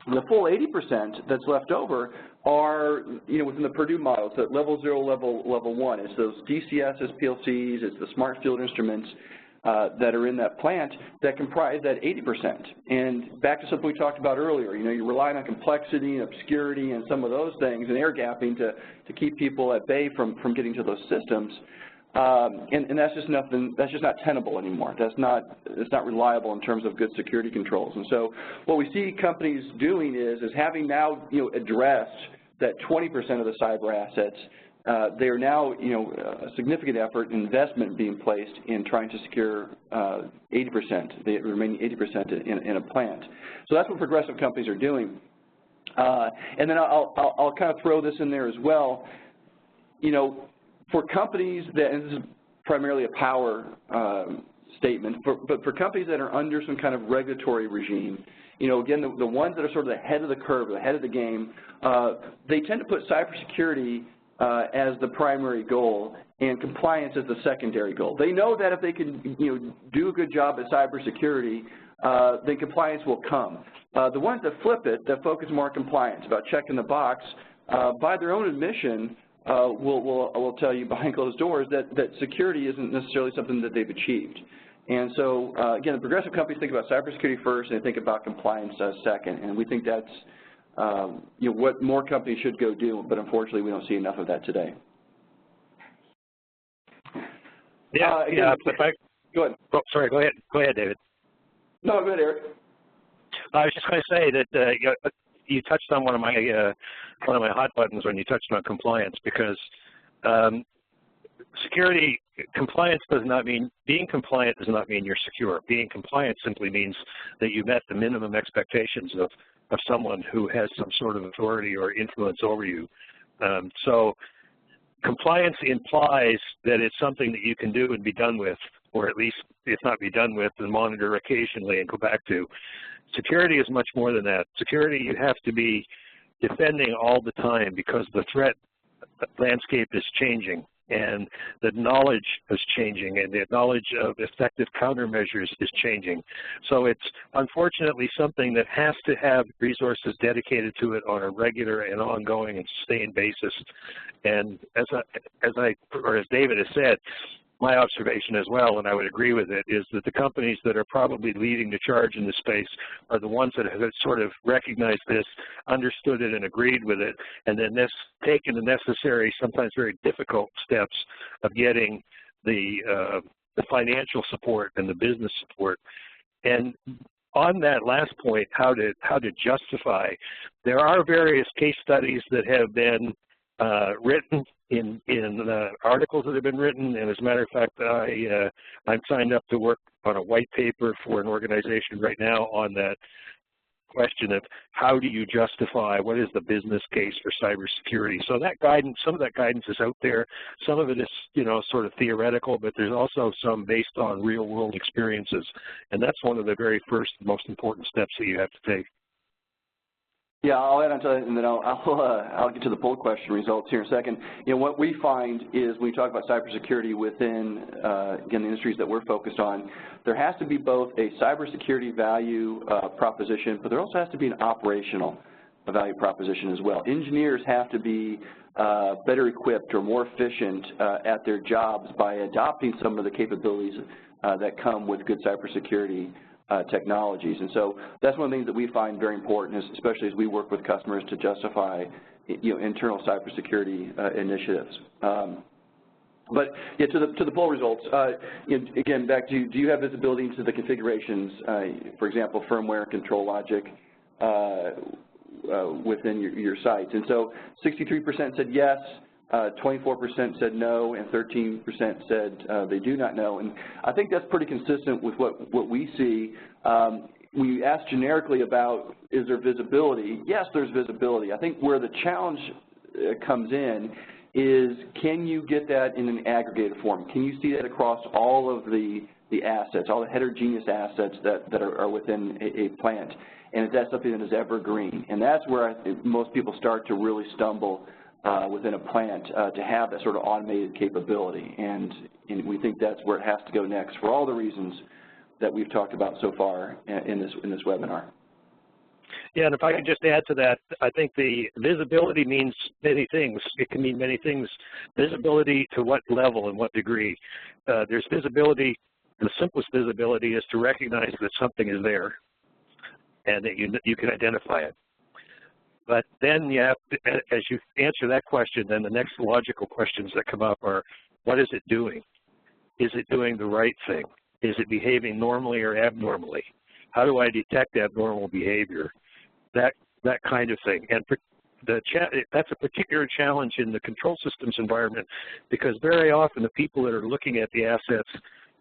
And the full 80% that's left over are, within the Purdue model, so level 0, level 1. It's those DCSs, PLCs, it's the smart field instruments that are in that plant that comprise that 80%. And back to something we talked about earlier, you're relying on complexity and obscurity and some of those things and air gapping to keep people at bay from getting to those systems. And that's just not tenable anymore. It's not reliable in terms of good security controls. And so what we see companies doing is having now addressed that 20% of the cyber assets, they are now, a significant effort and investment being placed in trying to secure 80%, the remaining 80% in a plant. So that's what progressive companies are doing. And then I'll kind of throw this in there as well. For companies that, and this is primarily a power statement, but for companies that are under some kind of regulatory regime, again, the ones that are sort of ahead of the curve, ahead of the game, they tend to put cybersecurity as the primary goal and compliance as the secondary goal. They know that if they can, do a good job at cybersecurity, then compliance will come. The ones that flip it, that focus more on compliance, about checking the box, by their own admission, will tell you behind closed doors that security isn't necessarily something that they've achieved. And so, again, the progressive companies think about cybersecurity first and they think about compliance second. And we think that's what more companies should go do, but unfortunately we don't see enough of that today. Yeah, go ahead. Oh, sorry, go ahead, David. No, go ahead, Eric. I was just going to say that you touched on one of my hot buttons when you touched on compliance, because compliance does not mean, being compliant does not mean you're secure. Being compliant simply means that you met the minimum expectations of someone who has some sort of authority or influence over you. So compliance implies that it's something that you can do and be done with, or at least if not be done with, and monitor occasionally and go back to. Security is much more than that. Security you have to be defending all the time because the threat landscape is changing and the knowledge is changing and the knowledge of effective countermeasures is changing. So it's unfortunately something that has to have resources dedicated to it on a regular and ongoing and sustained basis. And as David has said, my observation as well, and I would agree with it, is that the companies that are probably leading the charge in this space are the ones that have sort of recognized this, understood it, and agreed with it, and then taken the necessary, sometimes very difficult steps of getting the financial support and the business support. And on that last point, how to justify, there are various case studies that have been written in articles that have been written, and as a matter of fact, I'm signed up to work on a white paper for an organization right now on that question of how do you justify, what is the business case for cybersecurity. So that guidance, some of that guidance is out there. Some of it is, sort of theoretical, but there's also some based on real world experiences. And that's one of the very first, most important steps that you have to take. Yeah, I'll add on to that, and then I'll get to the poll question results here in a second. What we find is when we talk about cybersecurity within, again, the industries that we're focused on, there has to be both a cybersecurity value proposition, but there also has to be an operational value proposition as well. Engineers have to be better equipped or more efficient at their jobs by adopting some of the capabilities that come with good cybersecurity technologies. And so that's one of the things that we find very important, especially as we work with customers to justify internal cybersecurity initiatives. But yeah, to the poll results, again, back to, do you have visibility into the configurations, for example, firmware, control logic within your sites? And so 63% said yes, 24% said no, and 13% said they do not know. And I think that's pretty consistent with what we see. We asked generically about, is there visibility? Yes, there's visibility. I think where the challenge comes in is, can you get that in an aggregated form? Can you see that across all of the assets, all the heterogeneous assets that are within a plant? And is that something that is evergreen? And that's where most people start to really stumble within a plant to have that sort of automated capability. And we think that's where it has to go next for all the reasons that we've talked about so far in this webinar. Yeah, and if I could just add to that, I think the visibility means many things. It can mean many things. Visibility to what level and what degree. There's visibility, the simplest visibility is to recognize that something is there and that you can identify it. But then you have to, as you answer that question, then the next logical questions that come up are, what is it doing? Is it doing the right thing? Is it behaving normally or abnormally? How do I detect abnormal behavior? That kind of thing. And that's a particular challenge in the control systems environment, because very often the people that are looking at the assets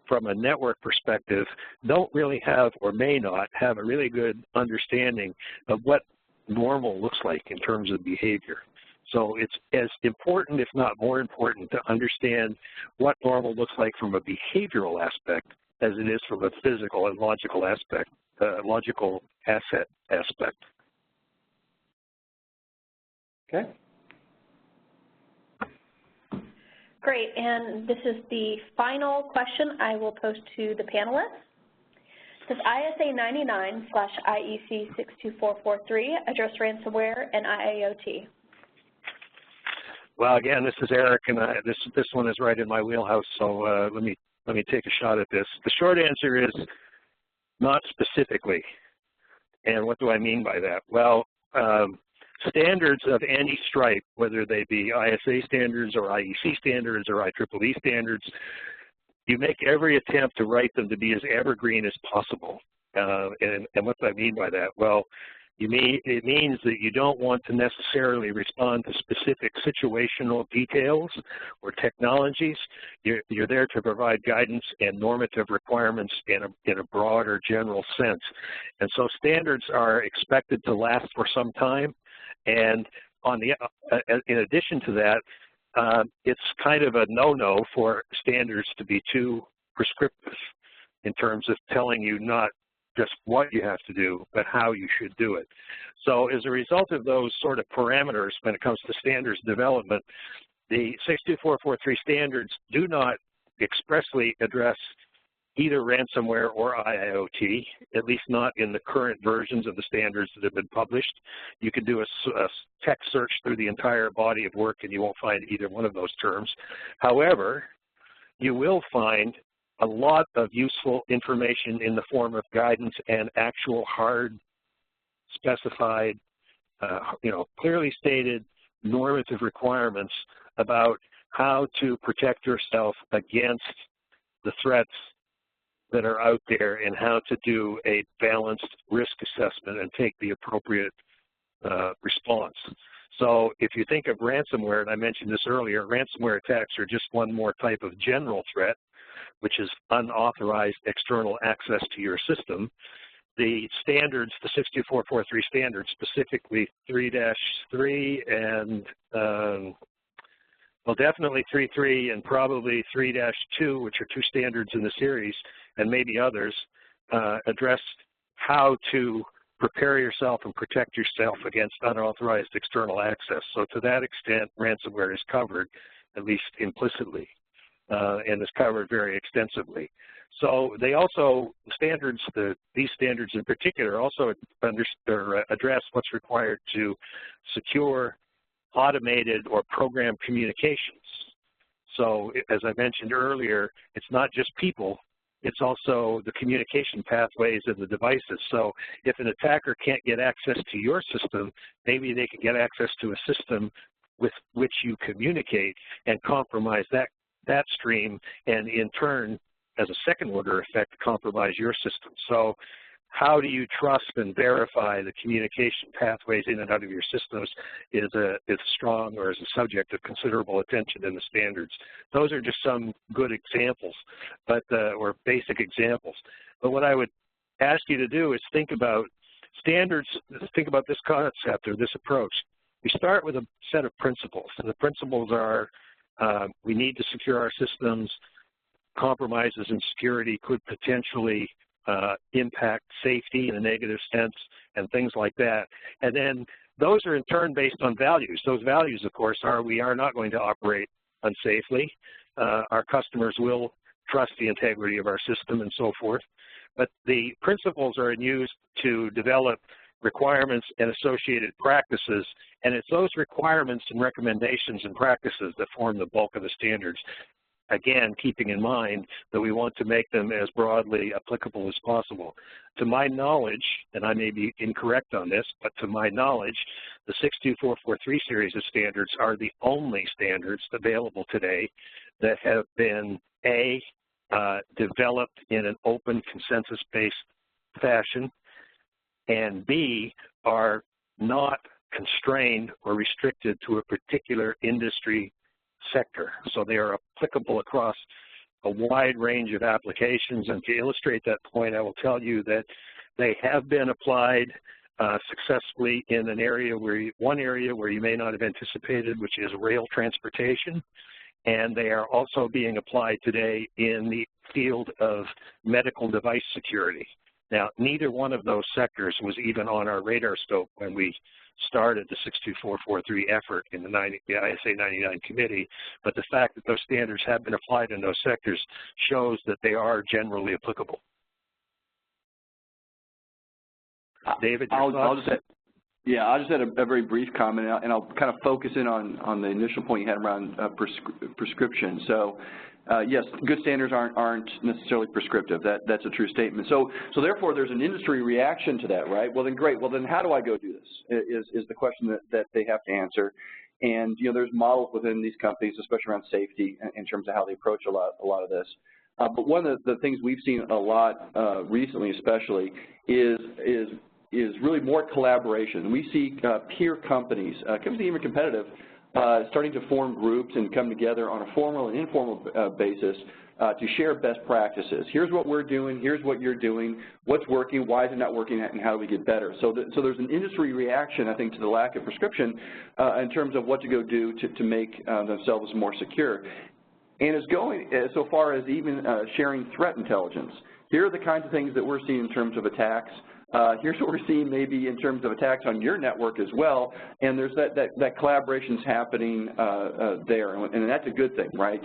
from a network perspective don't really have, or may not have, a really good understanding of what normal looks like in terms of behavior. So it's as important, if not more important, to understand what normal looks like from a behavioral aspect as it is from a physical and logical aspect, logical asset aspect. Okay. Great, and this is the final question I will pose to the panelists. Does ISA 99/IEC 62443 address ransomware and IIoT? Well, again, this is Eric, and this one is right in my wheelhouse. So let me take a shot at this. The short answer is not specifically. And what do I mean by that? Well, standards of any stripe, whether they be ISA standards or IEC standards or IEEE standards, you make every attempt to write them to be as evergreen as possible. And what do I mean by that? Well, it means that you don't want to necessarily respond to specific situational details or technologies. You're there to provide guidance and normative requirements in a broader general sense. And so standards are expected to last for some time. And in addition to that, it's kind of a no-no for standards to be too prescriptive in terms of telling you not just what you have to do, but how you should do it. So as a result of those sort of parameters when it comes to standards development, the 62443 standards do not expressly address either ransomware or IIoT, at least not in the current versions of the standards that have been published. You can do a text search through the entire body of work and you won't find either one of those terms. However, you will find a lot of useful information in the form of guidance and actual hard specified, clearly stated normative requirements about how to protect yourself against the threats that are out there and how to do a balanced risk assessment and take the appropriate response. So if you think of ransomware, and I mentioned this earlier, ransomware attacks are just one more type of general threat, which is unauthorized external access to your system. The standards, the 62443 standards, specifically 3-3 and, well, definitely 3.3 and probably 3-2, which are two standards in the series, and maybe others, address how to prepare yourself and protect yourself against unauthorized external access. So to that extent, ransomware is covered, at least implicitly, and is covered very extensively. So they also, these standards in particular also address what's required to secure automated or programmed communications. So as I mentioned earlier, it's not just people, it's also the communication pathways and the devices. So if an attacker can't get access to your system, maybe they can get access to a system with which you communicate and compromise that stream, and in turn, as a second order effect, compromise your system. So how do you trust and verify the communication pathways in and out of your systems is strong, or is a subject of considerable attention in the standards. Those are just some good examples, or basic examples. But what I would ask you to do is think about standards, think about this concept or this approach. We start with a set of principles, and the principles are we need to secure our systems. Compromises in security could potentially impact safety in a negative sense and things like that. And then those are in turn based on values. Those values, of course, are we are not going to operate unsafely. Our customers will trust the integrity of our system and so forth. But the principles are used to develop requirements and associated practices, and it's those requirements and recommendations and practices that form the bulk of the standards. Again, keeping in mind that we want to make them as broadly applicable as possible. To my knowledge, and I may be incorrect on this, but to my knowledge, the 62443 series of standards are the only standards available today that have been, A, developed in an open consensus-based fashion, and B, are not constrained or restricted to a particular industry sector. So they are applicable across a wide range of applications. And to illustrate that point, I will tell you that they have been applied successfully in one area where you may not have anticipated, which is rail transportation. And they are also being applied today in the field of medical device security. Now, neither one of those sectors was even on our radar scope when we started the 62443 effort in the ISA 99 committee, but the fact that those standards have been applied in those sectors shows that they are generally applicable. David, your thoughts? I'll just add a very brief comment, and I'll kind of focus in on the initial point you had around prescription. So, yes, good standards aren't necessarily prescriptive. That's a true statement. So therefore, there's an industry reaction to that, right? Well, then great. Well, then how do I go do this? Is the question that they have to answer. And there's models within these companies, especially around safety, in terms of how they approach a lot of this. But one of the things we've seen a lot recently, especially, is really more collaboration. We see peer companies, companies even competitive, starting to form groups and come together on a formal and informal basis to share best practices. Here's what we're doing, here's what you're doing, what's working, why is it not working, and how do we get better. So there's an industry reaction, I think, to the lack of prescription in terms of what to go do to make themselves more secure. And it's going so far as even sharing threat intelligence. Here are the kinds of things that we're seeing in terms of attacks. Here's what we're seeing maybe in terms of attacks on your network as well, and there's that collaboration's happening there, and that's a good thing, right?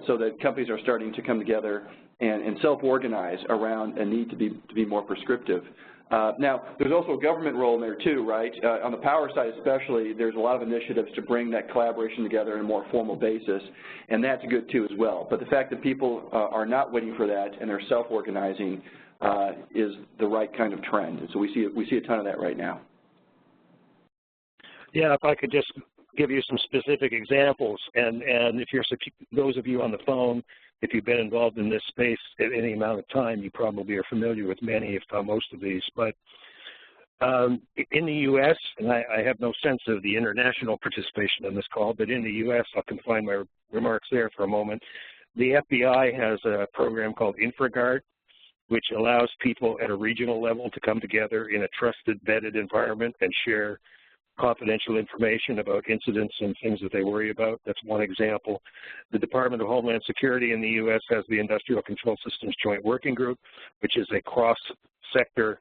So that companies are starting to come together and self-organize around a need to be more prescriptive. Now, there's also a government role in there too, right? On the power side especially, there's a lot of initiatives to bring that collaboration together on a more formal basis, and that's good too as well. But the fact that people are not waiting for that and they're self-organizing is the right kind of trend. And so we see a ton of that right now. Yeah, if I could just give you some specific examples, and if you're those of you on the phone, if you've been involved in this space at any amount of time, you probably are familiar with many, if not most of these. But in the U.S., and I have no sense of the international participation in this call, but in the U.S., I'll confine my remarks there for a moment. The FBI has a program called InfraGard, which allows people at a regional level to come together in a trusted, vetted environment and share confidential information about incidents and things that they worry about. That's one example. The Department of Homeland Security in the U.S. has the Industrial Control Systems Joint Working Group, which is a cross-sector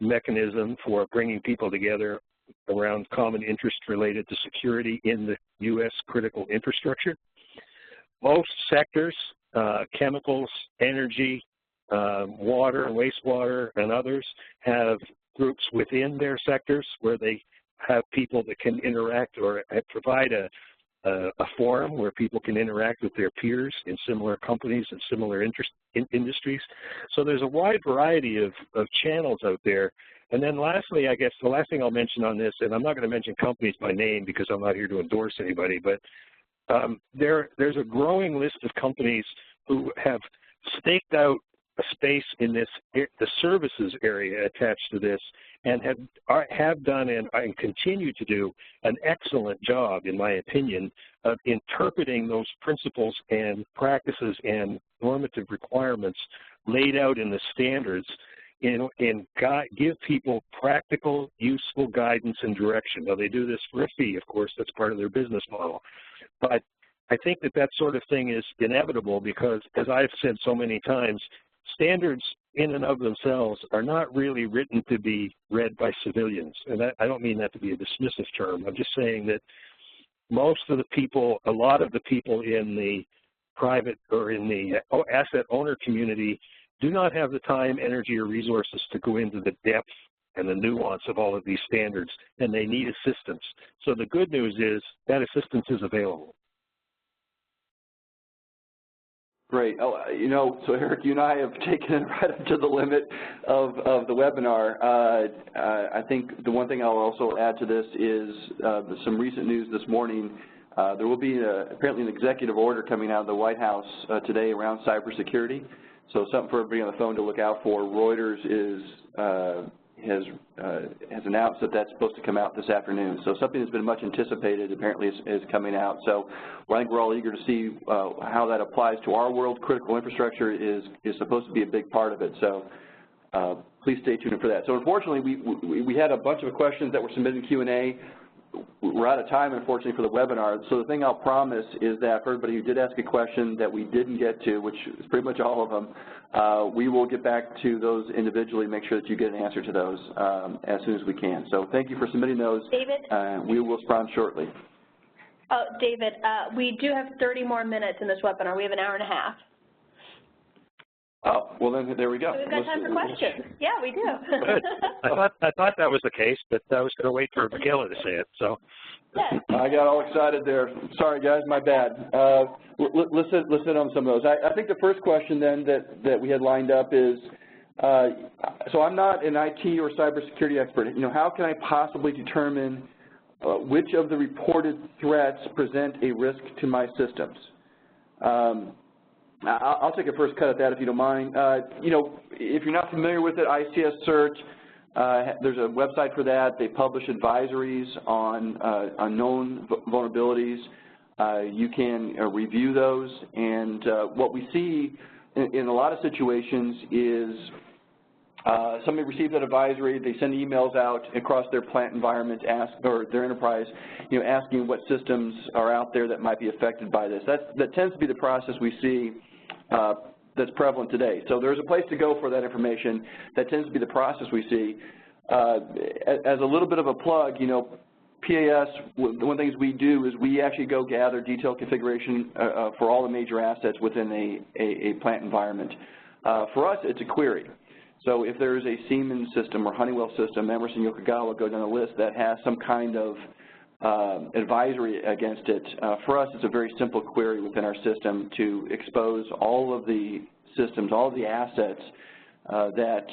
mechanism for bringing people together around common interest related to security in the U.S. critical infrastructure. Most sectors, chemicals, energy, water and wastewater, and others, have groups within their sectors where they have people that can interact or provide a forum where people can interact with their peers in similar companies and similar industries. So there's a wide variety of channels out there. And then lastly, I guess the last thing I'll mention on this, and I'm not going to mention companies by name because I'm not here to endorse anybody, but there's a growing list of companies who have staked out a space in the services area attached to this, and have done and continue to do an excellent job, in my opinion, of interpreting those principles and practices and normative requirements laid out in the standards give people practical, useful guidance and direction. Now, they do this for a fee, of course, that's part of their business model. But I think that sort of thing is inevitable because, as I've said so many times, standards in and of themselves are not really written to be read by civilians. And I don't mean that to be a dismissive term. I'm just saying that most of the people, a lot of the people in the private or in the asset owner community do not have the time, energy, or resources to go into the depth and the nuance of all of these standards, and they need assistance. So the good news is that assistance is available. Great. Oh, so Eric, you and I have taken it right up to the limit of the webinar. I think the one thing I'll also add to this is some recent news this morning. There will be apparently an executive order coming out of the White House today around cybersecurity. So something for everybody on the phone to look out for. Reuters is has announced that that's supposed to come out this afternoon. So something that's been much anticipated apparently is coming out. So I think we're all eager to see how that applies to our world. Critical infrastructure is supposed to be a big part of it. So please stay tuned for that. So unfortunately, we had a bunch of questions that were submitted in Q&A. We're out of time, unfortunately, for the webinar. So the thing I'll promise is that for everybody who did ask a question that we didn't get to, which is pretty much all of them, we will get back to those individually, make sure that you get an answer to those as soon as we can. So thank you for submitting those. David? We will respond shortly. Oh, David, we do have 30 more minutes in this webinar. We have an hour and a half. Oh, well then there we go. So we've got time for questions. Yeah, we do. Good. I thought that was the case, but I was going to wait for Michaela to say it. So. Yeah. I got all excited there. Sorry, guys, my bad. Let's hit on some of those. I think the first question then that we had lined up is, so I'm not an IT or cybersecurity expert. You know, how can I possibly determine which of the reported threats present a risk to my systems? I'll take a first cut at that if you don't mind. You know, if you're not familiar with it, ICS CERT, there's a website for that. They publish advisories on known vulnerabilities. You can review those, and what we see in a lot of situations is somebody receives that advisory, they send emails out across their plant environment, or their enterprise, you know, asking what systems are out there that might be affected by this. That tends to be the process we see that's prevalent today. So there's a place to go for that information. That tends to be the process we see. As a little bit of a plug, you know, PAS, one of the things we do is we actually go gather detailed configuration for all the major assets within a plant environment. For us, it's a query. So if there is a Siemens system or Honeywell system, Emerson, Yokogawa, go down the list that has some kind of advisory against it. For us, it's a very simple query within our system to expose all of the systems, all of the assets that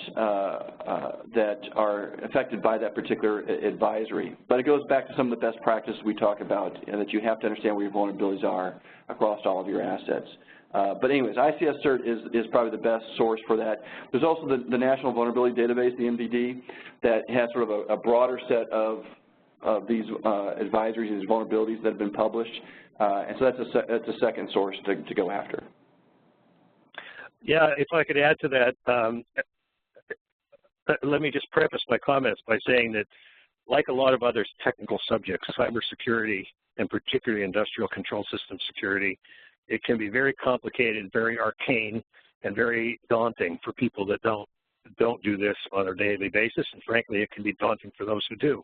are affected by that particular advisory. But it goes back to some of the best practices we talk about, and that you have to understand where your vulnerabilities are across all of your assets. But anyways, ICS CERT is probably the best source for that. There's also the National Vulnerability Database, the NVD, that has sort of a broader set of these advisories and these vulnerabilities that have been published. And so that's a second source to go after. Yeah, if I could add to that, let me just preface my comments by saying that, like a lot of other technical subjects, cybersecurity, and particularly industrial control system security, it can be very complicated, very arcane, and very daunting for people that don't do this on a daily basis, and frankly, it can be daunting for those who do.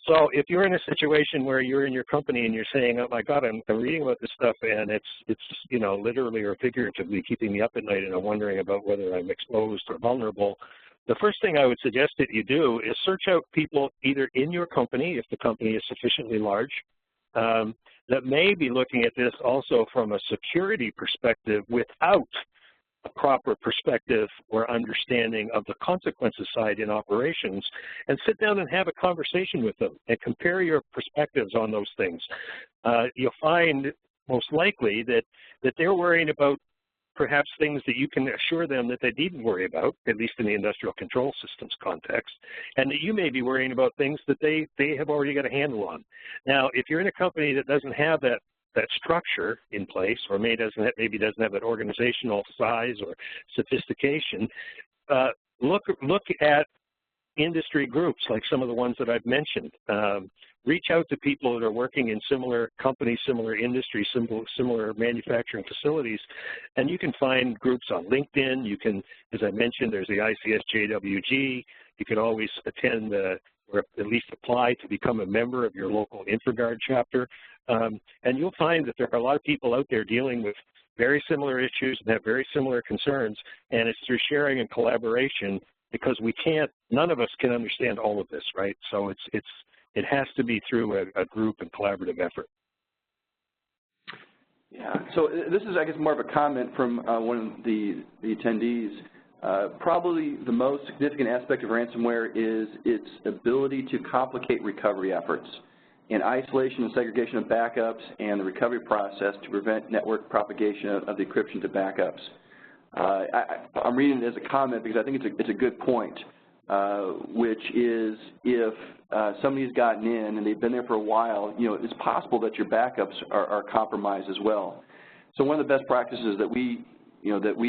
So if you're in a situation where you're in your company and you're saying, oh my God, I'm reading about this stuff and it's you know, literally or figuratively keeping me up at night and I'm wondering about whether I'm exposed or vulnerable, the first thing I would suggest that you do is search out people either in your company, if the company is sufficiently large, that may be looking at this also from a security perspective without a proper perspective or understanding of the consequences side in operations, and sit down and have a conversation with them and compare your perspectives on those things. You'll find most likely that they're worrying about perhaps things that you can assure them that they needn't worry about, at least in the industrial control systems context, and that you may be worrying about things that they have already got a handle on. Now, if you're in a company that doesn't have that structure in place, or maybe doesn't have that organizational size or sophistication, look at industry groups like some of the ones that I've mentioned. Reach out to people that are working in similar companies, similar industries, similar manufacturing facilities, and you can find groups on LinkedIn. You can, as I mentioned, there's the ICSJWG. You can always attend or at least apply to become a member of your local InfraGard chapter. And you'll find that there are a lot of people out there dealing with very similar issues and have very similar concerns, and it's through sharing and collaboration, because none of us can understand all of this, right? So it has to be through a group and collaborative effort. Yeah, so this is, I guess, more of a comment from one of the attendees. Probably the most significant aspect of ransomware is its ability to complicate recovery efforts in isolation and segregation of backups and the recovery process to prevent network propagation of the encryption to backups. I'm reading it as a comment because I think it's a good point. which is if somebody's gotten in and they've been there for a while, it's possible that your backups are compromised as well. So one of the best practices that we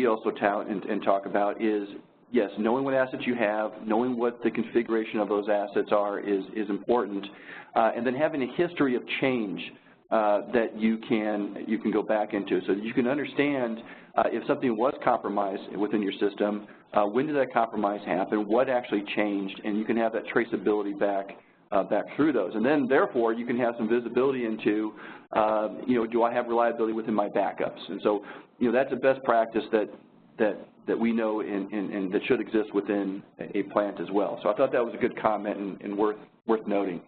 also tout and talk about is, yes, knowing what assets you have, knowing what the configuration of those assets are is important, and then having a history of change that you can go back into, so that you can understand if something was compromised within your system, when did that compromise happen, what actually changed, and you can have that traceability back through those. And then, therefore, you can have some visibility into, do I have reliability within my backups? And so, that's a best practice that we know and that should exist within a plant as well. So I thought that was a good comment and worth noting.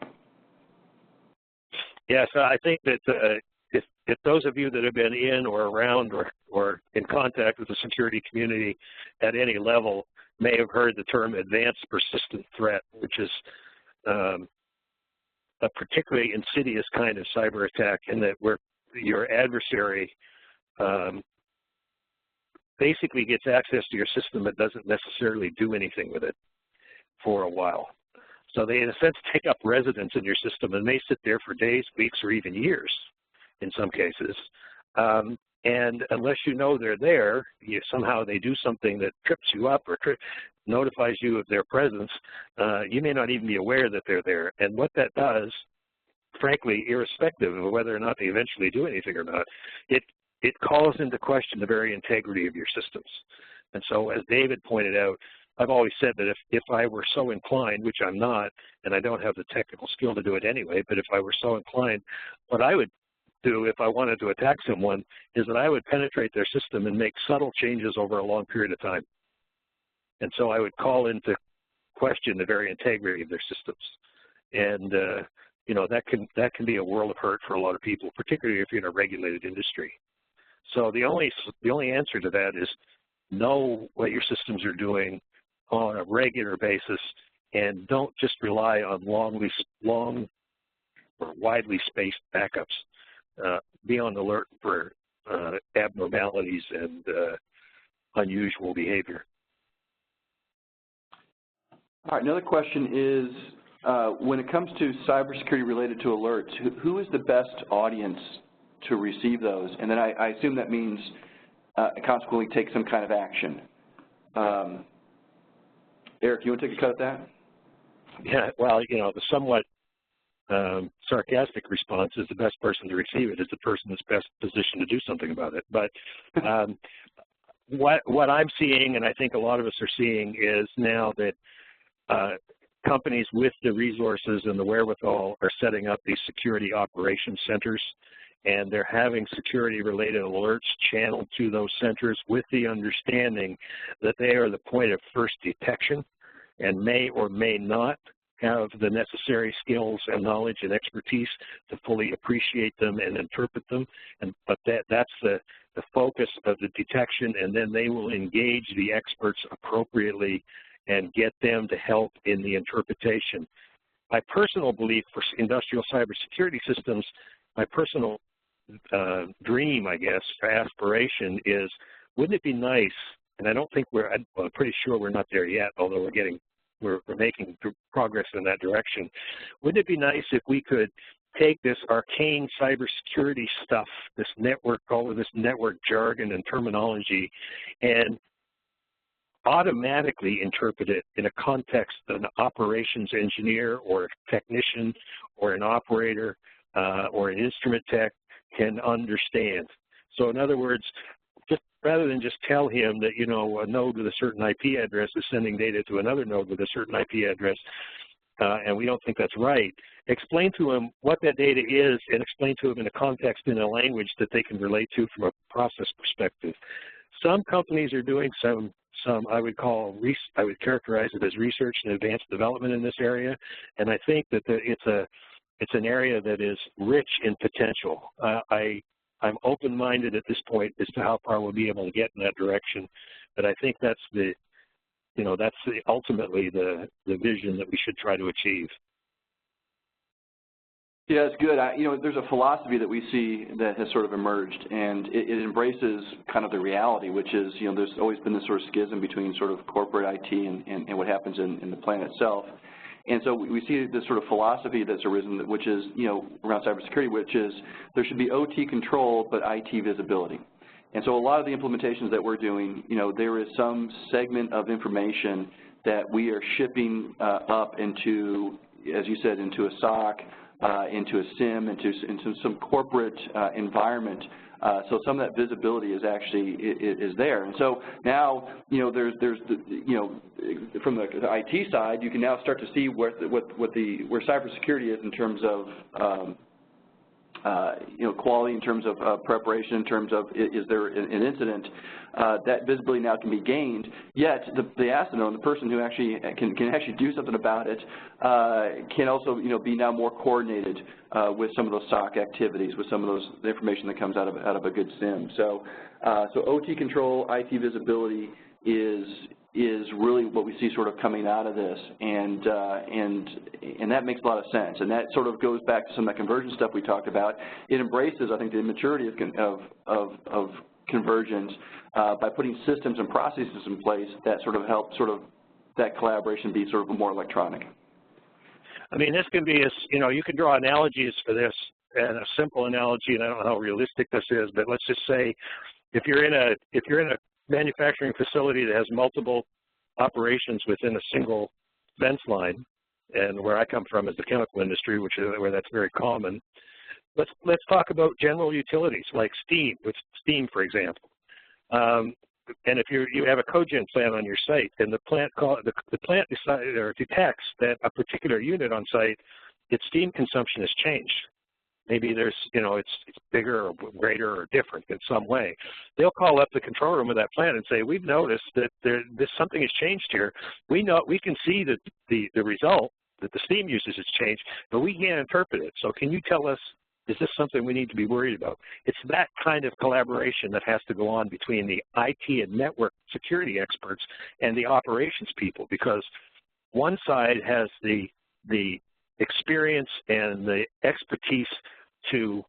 Yes, I think that if those of you that have been in or around or in contact with the security community at any level may have heard the term advanced persistent threat, which is a particularly insidious kind of cyber attack in that where your adversary basically gets access to your system but doesn't necessarily do anything with it for a while. So they, in a sense, take up residence in your system and may sit there for days, weeks, or even years in some cases. And unless you know they're there, somehow they do something that trips you up or notifies you of their presence, you may not even be aware that they're there. And what that does, frankly, irrespective of whether or not they eventually do anything or not, it calls into question the very integrity of your systems. And so, as David pointed out, I've always said that if I were so inclined, which I'm not, and I don't have the technical skill to do it anyway, but if I were so inclined, what I would do if I wanted to attack someone is that I would penetrate their system and make subtle changes over a long period of time. And so I would call into question the very integrity of their systems. And that can be a world of hurt for a lot of people, particularly if you're in a regulated industry. So the only answer to that is know what your systems are doing on a regular basis, and don't just rely on long or widely spaced backups. Be on alert for abnormalities and unusual behavior. All right, another question is, when it comes to cybersecurity related to alerts, who is the best audience to receive those? And then I assume that means consequently take some kind of action. Eric, you want to take a cut at that? Yeah, well, the somewhat sarcastic response is the best person to receive it is the person that's best positioned to do something about it. But what I'm seeing, and I think a lot of us are seeing, is now that companies with the resources and the wherewithal are setting up these security operations centers, and they're having security-related alerts channeled to those centers with the understanding that they are the point of first detection and may or may not have the necessary skills and knowledge and expertise to fully appreciate them and interpret them. But that's the focus of the detection, and then they will engage the experts appropriately and get them to help in the interpretation. My personal belief for industrial cybersecurity systems, my personal dream, I guess, or aspiration is, wouldn't it be nice, and I don't think I'm pretty sure we're not there yet, although we're making progress in that direction. Wouldn't it be nice if we could take this arcane cybersecurity stuff, this network, all of this network jargon and terminology, and automatically interpret it in a context that an operations engineer or a technician or an operator or an instrument tech can understand? So in other words, rather than just tell him that, a node with a certain IP address is sending data to another node with a certain IP address, and we don't think that's right, explain to him what that data is and explain to him in a context, in a language that they can relate to from a process perspective. Some companies are doing some I would characterize it as research and advanced development in this area, and I think that it's an area that is rich in potential. I'm open-minded at this point as to how far we'll be able to get in that direction, but I think that's ultimately the vision that we should try to achieve. Yeah, it's good. There's a philosophy that we see that has sort of emerged, and it embraces kind of the reality, which is, there's always been this sort of schism between sort of corporate IT and what happens in the plant itself. And so we see this sort of philosophy that's arisen, which is, around cybersecurity, which is there should be OT control but IT visibility. And so a lot of the implementations that we're doing, there is some segment of information that we are shipping up into, as you said, into a SOC, into a SIM, into some corporate environment. So some of that visibility is actually is there. And so now, there's from the IT side, you can now start to see where cybersecurity is in terms of quality, in terms of preparation, in terms of is there an incident. That visibility now can be gained, yet the asset owner, the person who actually can actually do something about it, can also be now more coordinated with some of those SOC activities, with some of the information that comes out of a good SIM. So OT control, IT visibility is really what we see sort of coming out of this, and that makes a lot of sense. And that sort of goes back to some of the convergence stuff we talked about. It embraces, I think, the maturity of convergence by putting systems and processes in place that sort of help that collaboration be sort of more electronic. I mean, this can be, you can draw analogies for this, and a simple analogy, and I don't know how realistic this is, but let's just say if you're in a manufacturing facility that has multiple operations within a single fence line, and where I come from is the chemical industry, where that's very common. Let's talk about general utilities like steam, for example. And if you have a cogen plant on your site, and the plant decided or detects that a particular unit on site, its steam consumption has changed. Maybe there's, it's bigger or greater or different in some way. They'll call up the control room of that plant and say, we've noticed that something has changed here. We can see that the result, that the steam usage has changed, but we can't interpret it. So can you tell us, is this something we need to be worried about? It's that kind of collaboration that has to go on between the IT and network security experts and the operations people, because one side has the experience and the expertise to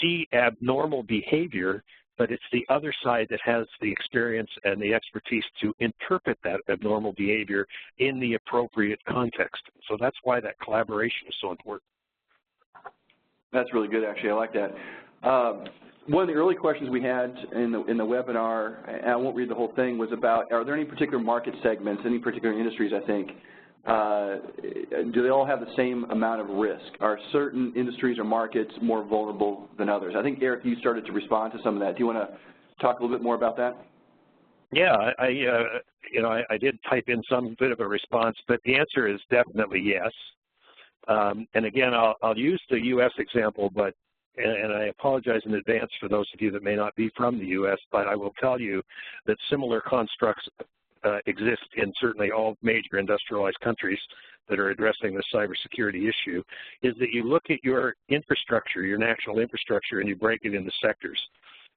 see abnormal behavior, but it's the other side that has the experience and the expertise to interpret that abnormal behavior in the appropriate context. So that's why that collaboration is so important. That's really good, actually. I like that. One of the early questions we had in the webinar, and I won't read the whole thing, was about, are there any particular market segments, any particular industries, I think, do they all have the same amount of risk? Are certain industries or markets more vulnerable than others? I think, Eric, you started to respond to some of that. Do you want to talk a little bit more about that? Yeah, I did type in some bit of a response, but the answer is definitely yes. And again, I'll use the U.S. example, and I apologize in advance for those of you that may not be from the U.S., but I will tell you that similar constructs exist in certainly all major industrialized countries that are addressing this cybersecurity issue, is that you look at your infrastructure, your national infrastructure, and you break it into sectors.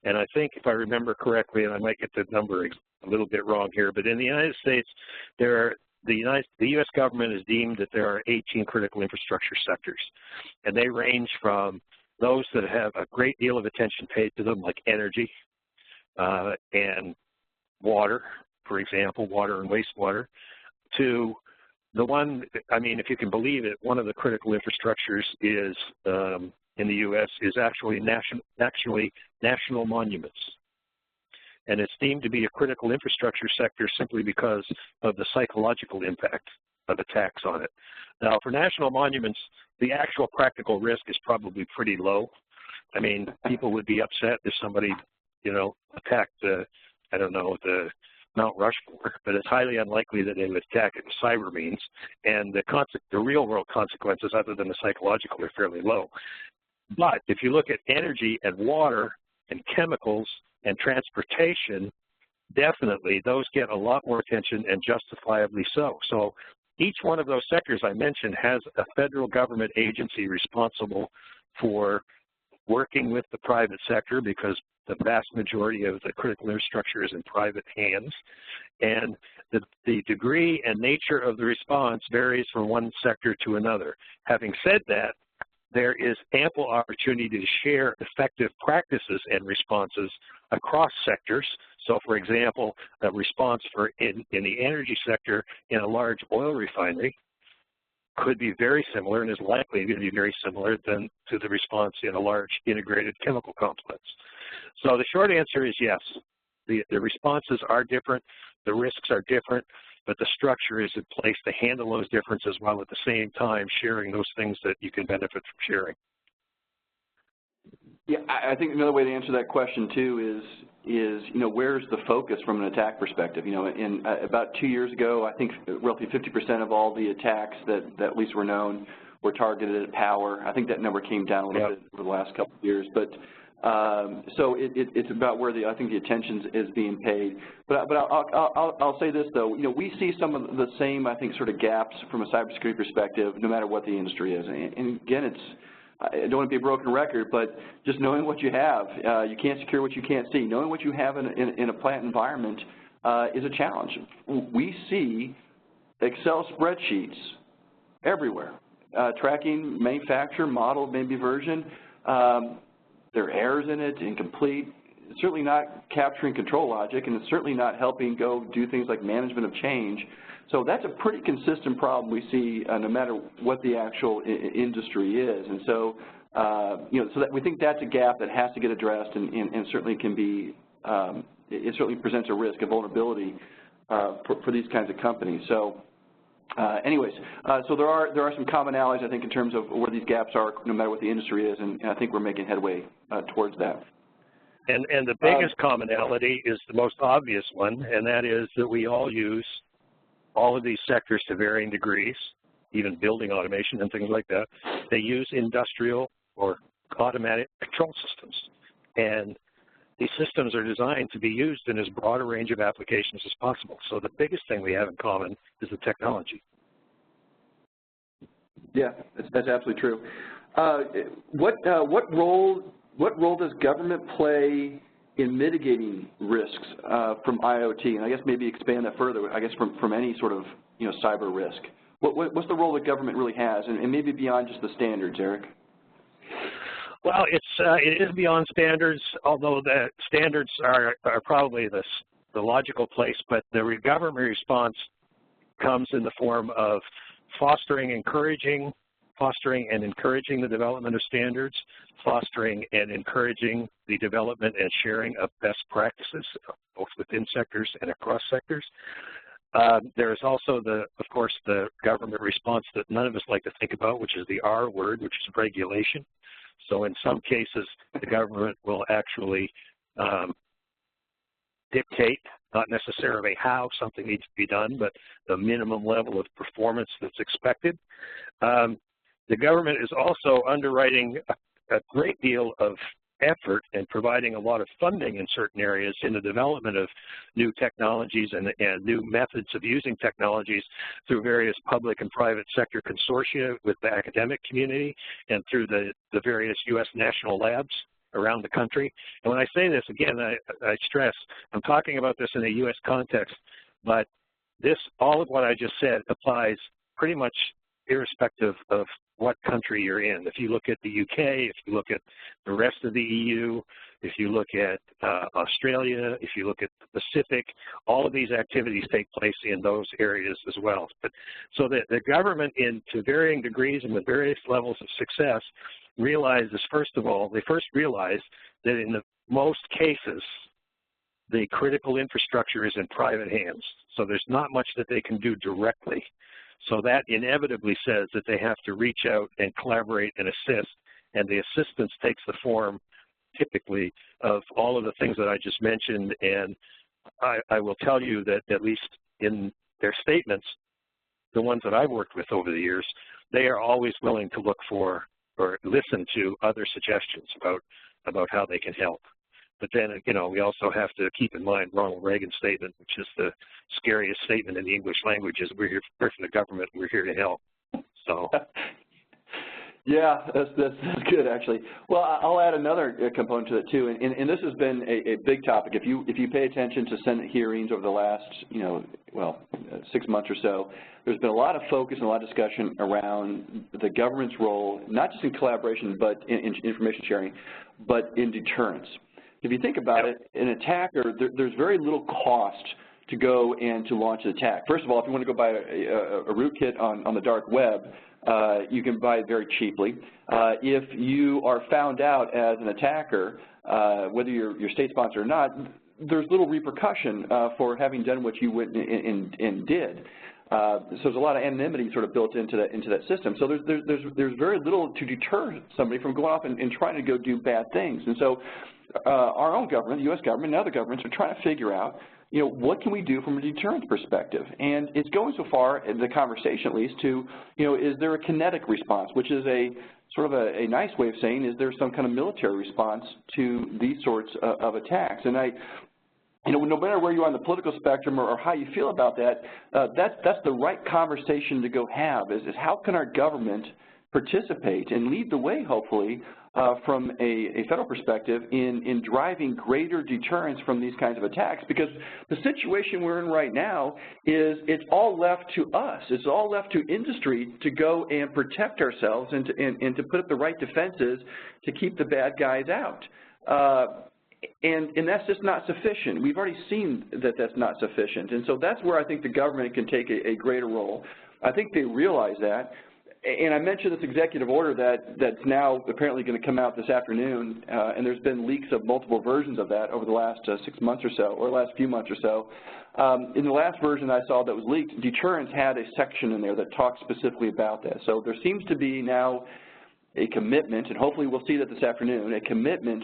And I think, if I remember correctly, and I might get the number a little bit wrong here, but in the United States, the U.S. government has deemed that there are 18 critical infrastructure sectors, and they range from those that have a great deal of attention paid to them, like energy and water, for example, water and wastewater, to the one, I mean, if you can believe it, one of the critical infrastructures is, in the U.S., is actually national monuments. And it's deemed to be a critical infrastructure sector simply because of the psychological impact of attacks on it. Now, for national monuments, the actual practical risk is probably pretty low. I mean, people would be upset if somebody, attacked the Mount Rushmore, but it's highly unlikely that they would attack it with cyber means, and the real-world consequences, other than the psychological, are fairly low. But if you look at energy and water and chemicals and transportation, definitely those get a lot more attention, and justifiably so. So each one of those sectors I mentioned has a federal government agency responsible for working with the private sector, because the vast majority of the critical infrastructure is in private hands, and the degree and nature of the response varies from one sector to another. Having said that, there is ample opportunity to share effective practices and responses across sectors. So, for example, a response in the energy sector in a large oil refinery could be very similar and is likely going to be very similar to the response in a large integrated chemical complex. So the short answer is yes. The responses are different, the risks are different, but the structure is in place to handle those differences while at the same time sharing those things that you can benefit from sharing. Yeah, I think another way to answer that question too is where's the focus from an attack perspective? About 2 years ago, I think roughly 50% of all the attacks that at least were known were targeted at power. I think that number came down a little bit over the last couple of years, but so it's about where I think the attention is being paid. But I'll say this though, we see some of the same, I think, sort of gaps from a cybersecurity perspective, no matter what the industry is. And again, I don't want to be a broken record, but just knowing what you have, you can't secure what you can't see. Knowing what you have in a plant environment is a challenge. We see Excel spreadsheets everywhere, tracking manufacturer, model, maybe version. There are errors in it, incomplete. It's certainly not capturing control logic, and it's certainly not helping go do things like management of change. So that's a pretty consistent problem we see no matter what the actual industry is. And so, so that we think that's a gap that has to get addressed and certainly can be, it certainly presents a risk, a vulnerability for these kinds of companies. So anyways, so there are some commonalities, I think, in terms of where these gaps are, no matter what the industry is, and I think we're making headway towards that. And the biggest commonality is the most obvious one, and that is that we all use all of these sectors to varying degrees, even building automation and things like that. They use industrial or automatic control systems. And these systems are designed to be used in as broad a range of applications as possible. So the biggest thing we have in common is the technology. Yeah, that's absolutely true. What role does government play in mitigating risks from IoT? And I guess maybe expand that further, I guess from any sort of cyber risk. What's the role that government really has, and maybe beyond just the standards, Eric? Well, it is beyond standards, although the standards are probably the logical place, but the government response comes in the form of fostering and encouraging the development of standards, fostering and encouraging the development and sharing of best practices, both within sectors and across sectors. There is also, of course, the government response that none of us like to think about, which is the R word, which is regulation. So in some cases, the government will actually dictate, not necessarily how something needs to be done, but the minimum level of performance that's expected. The government is also underwriting a great deal of effort and providing a lot of funding in certain areas in the development of new technologies and new methods of using technologies through various public and private sector consortia with the academic community and through the various U.S. national labs around the country. And when I say this, again, I stress, I'm talking about this in a U.S. context, but all of what I just said applies pretty much irrespective of what country you're in. If you look at the UK, if you look at the rest of the EU, if you look at Australia, if you look at the Pacific, all of these activities take place in those areas as well. But so that the government, to varying degrees and with various levels of success, realizes, first of all, they first realize that in most cases, the critical infrastructure is in private hands. So there's not much that they can do directly. So that inevitably says that they have to reach out and collaborate and assist, and the assistance takes the form, typically, of all of the things that I just mentioned, and I will tell you that at least in their statements, the ones that I've worked with over the years, they are always willing to look for or listen to other suggestions about how they can help. But then, we also have to keep in mind Ronald Reagan's statement, which is the scariest statement in the English language, is we're here for the government, we're here to help. So. Yeah, that's good actually. Well, I'll add another component to that too, and this has been a big topic. If you pay attention to Senate hearings over the last 6 months or so, there's been a lot of focus and a lot of discussion around the government's role, not just in collaboration, but in information sharing, but in deterrence. If you think about it, an attacker, there's very little cost to go and to launch an attack. First of all, if you want to go buy a rootkit on the dark web, you can buy it very cheaply. If you are found out as an attacker, whether you're state sponsored or not, there's little repercussion for having done what you went and did. So there's a lot of anonymity sort of built into that system. So there's very little to deter somebody from going off and trying to go do bad things. And so our own government, the U.S. government and other governments are trying to figure out, what can we do from a deterrence perspective? And it's going so far, in the conversation at least, to, is there a kinetic response, which is a sort of a nice way of saying, is there some kind of military response to these sorts of attacks? And no matter where you are on the political spectrum or how you feel about that, that's the right conversation to go have, is how can our government participate and lead the way, hopefully, from a federal perspective in driving greater deterrence from these kinds of attacks, because the situation we're in right now is it's all left to us. It's all left to industry to go and protect ourselves and to put up the right defenses to keep the bad guys out. And that's just not sufficient. We've already seen that that's not sufficient. And so that's where I think the government can take a greater role. I think they realize that. And I mentioned this executive order that's now apparently going to come out this afternoon, and there's been leaks of multiple versions of that over the last 6 months or so, or last few months or so. In the last version I saw that was leaked, deterrence had a section in there that talks specifically about that. So there seems to be now a commitment, and hopefully we'll see that this afternoon, a commitment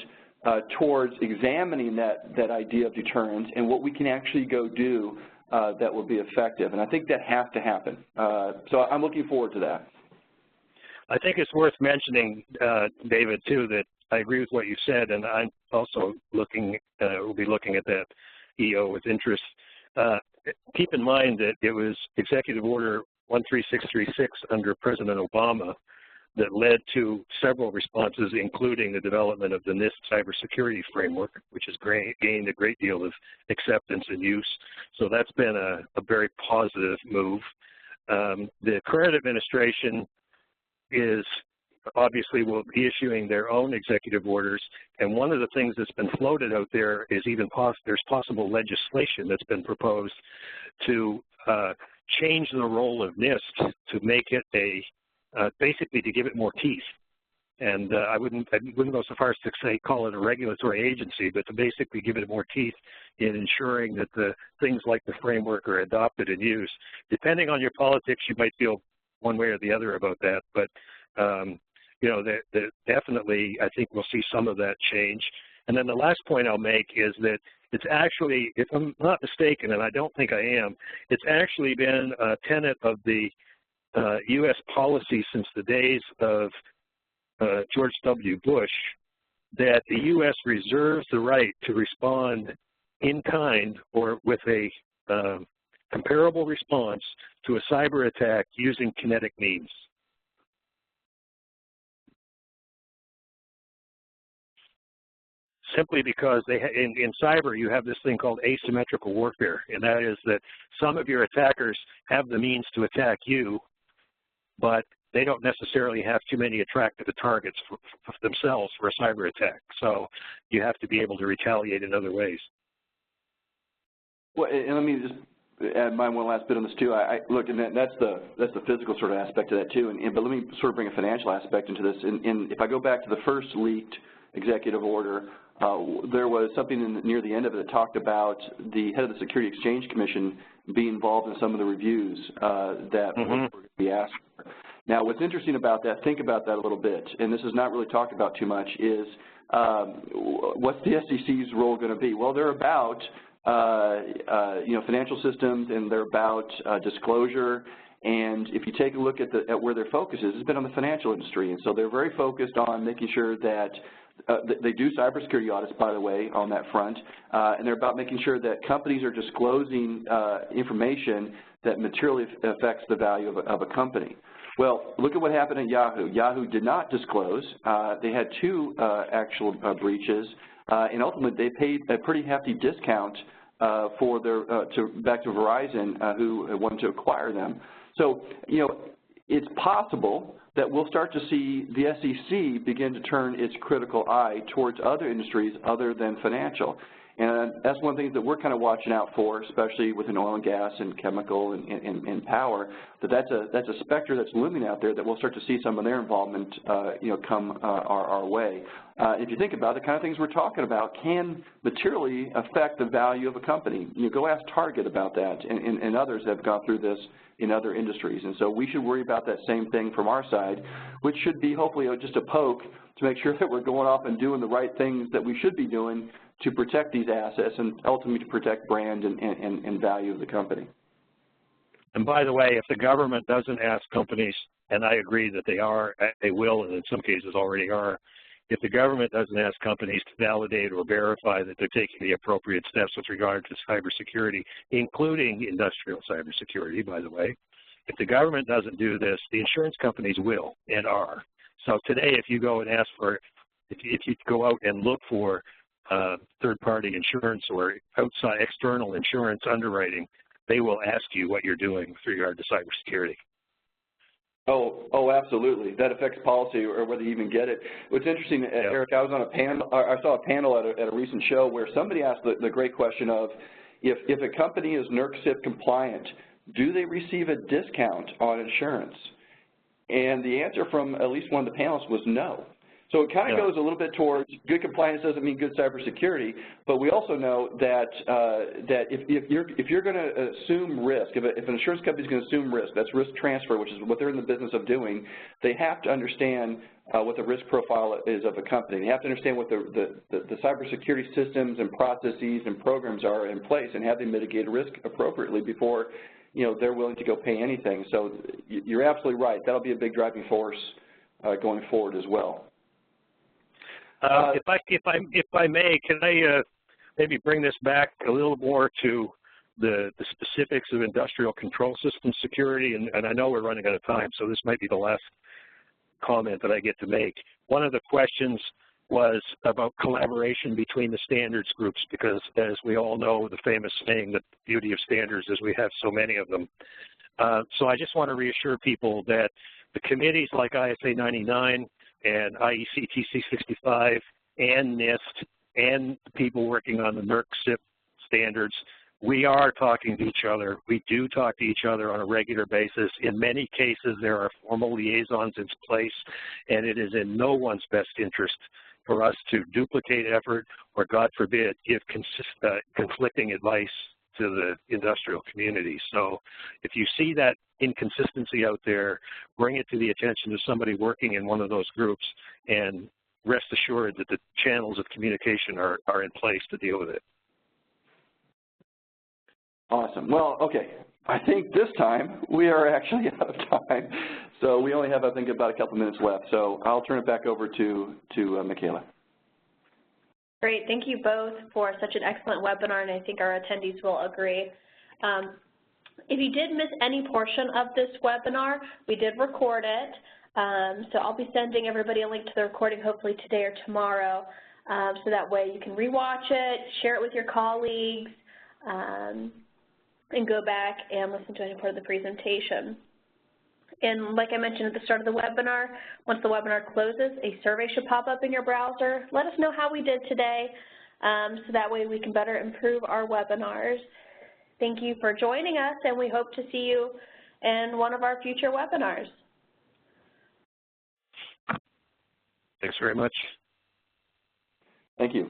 towards examining that idea of deterrence and what we can actually go do that will be effective. And I think that has to happen. So I'm looking forward to that. I think it's worth mentioning, David, too, that I agree with what you said, and I'm also will be looking at that EO with interest. Keep in mind that it was Executive Order 13636 under President Obama that led to several responses, including the development of the NIST cybersecurity framework, which has gained a great deal of acceptance and use. So that's been a very positive move. The current administration is obviously will be issuing their own executive orders, and one of the things that's been floated out there is there's possible legislation that's been proposed to change the role of NIST to make it basically to give it more teeth. And I wouldn't go so far as to say call it a regulatory agency, but to basically give it more teeth in ensuring that the things like the framework are adopted and used. Depending on your politics, you might feel one way or the other about that, but definitely I think we'll see some of that change. And then the last point I'll make is that it's actually, if I'm not mistaken, and I don't think I am, it's actually been a tenet of the U.S. policy since the days of George W. Bush that the U.S. reserves the right to respond in kind or with a comparable response to a cyber attack using kinetic means. Simply because in cyber you have this thing called asymmetrical warfare, and that is that some of your attackers have the means to attack you, but they don't necessarily have too many attractive targets for themselves for a cyber attack. So you have to be able to retaliate in other ways. Well, and let me just add my one last bit on this too. Look, and that's the physical sort of aspect of that too. But let me sort of bring a financial aspect into this. And if I go back to the first leaked executive order, there was something near the end of it that talked about the head of the Security Exchange Commission being involved in some of the reviews that were going to be asked for. Now, what's interesting about that, think about that a little bit, and this is not really talked about too much, is what's the SEC's role going to be? Well, they're about financial systems, and they're about disclosure. And if you take a look at where their focus is, it's been on the financial industry, and so they're very focused on making sure that they do cybersecurity audits, by the way, on that front, and they're about making sure that companies are disclosing information that materially affects the value of a company. Well, look at what happened at Yahoo. Yahoo did not disclose. They had 2 actual breaches, and ultimately they paid a pretty hefty discount for their back to Verizon, who wanted to acquire them. So, you know, it's possible that we'll start to see the SEC begin to turn its critical eye towards other industries other than financial. And that's one of the things that we're kind of watching out for, especially within oil and gas and chemical and power, that's a specter that's looming out there that we'll start to see some of their involvement, you know, come our way. If you think about it, the kind of things we're talking about can materially affect the value of a company. You know, go ask Target about that, and others have gone through this in other industries. And so we should worry about that same thing from our side, which should be hopefully just a poke to make sure that we're going off and doing the right things that we should be doing to protect these assets and ultimately to protect brand and value of the company. And by the way, if the government doesn't ask companies, and I agree that they will, and in some cases already are, if the government doesn't ask companies to validate or verify that they're taking the appropriate steps with regard to cybersecurity, including industrial cybersecurity, by the way, if the government doesn't do this, the insurance companies will and are. So today, if you go and ask for, if you go out and look for third-party insurance or outside external insurance underwriting, they will ask you what you're doing with regard to cybersecurity. Oh, absolutely. That affects policy or whether you even get it. What's interesting, Eric, I was on a panel. I saw a panel at a recent show where somebody asked the great question of, if a company is NERC-CIP compliant, do they receive a discount on insurance? And the answer from at least one of the panelists was no. So it kind of goes a little bit towards good compliance doesn't mean good cybersecurity, but we also know that if you're going to assume risk, if an insurance company is going to assume risk, that's risk transfer, which is what they're in the business of doing, they have to understand what the risk profile is of a company. They have to understand what the cybersecurity systems and processes and programs are in place, and have they mitigated risk appropriately before, you know, they're willing to go pay anything. So you're absolutely right. That'll be a big driving force going forward as well. If I may, can I maybe bring this back a little more to the specifics of industrial control system security? And I know we're running out of time, so this might be the last comment that I get to make. One of the questions was about collaboration between the standards groups, because as we all know, the famous saying, the beauty of standards is we have so many of them. So I just want to reassure people that the committees like ISA 99 and IEC TC 65 and NIST and the people working on the NERC-CIP standards, we are talking to each other. We do talk to each other on a regular basis. In many cases, there are formal liaisons in place, and it is in no one's best interest for us to duplicate effort or, God forbid, give conflicting advice to the industrial community. So if you see that inconsistency out there, bring it to the attention of somebody working in one of those groups, and rest assured that the channels of communication are in place to deal with it. Awesome. Well, okay. I think this time we are actually out of time. So we only have, I think, about a couple minutes left. So I'll turn it back over to Michaela. Great. Thank you both for such an excellent webinar, and I think our attendees will agree. If you did miss any portion of this webinar, we did record it. So I'll be sending everybody a link to the recording hopefully today or tomorrow, so that way you can rewatch it, share it with your colleagues, and go back and listen to any part of the presentation. And like I mentioned at the start of the webinar, once the webinar closes, a survey should pop up in your browser. Let us know how we did today, so that way we can better improve our webinars. Thank you for joining us, and we hope to see you in one of our future webinars. Thanks very much. Thank you.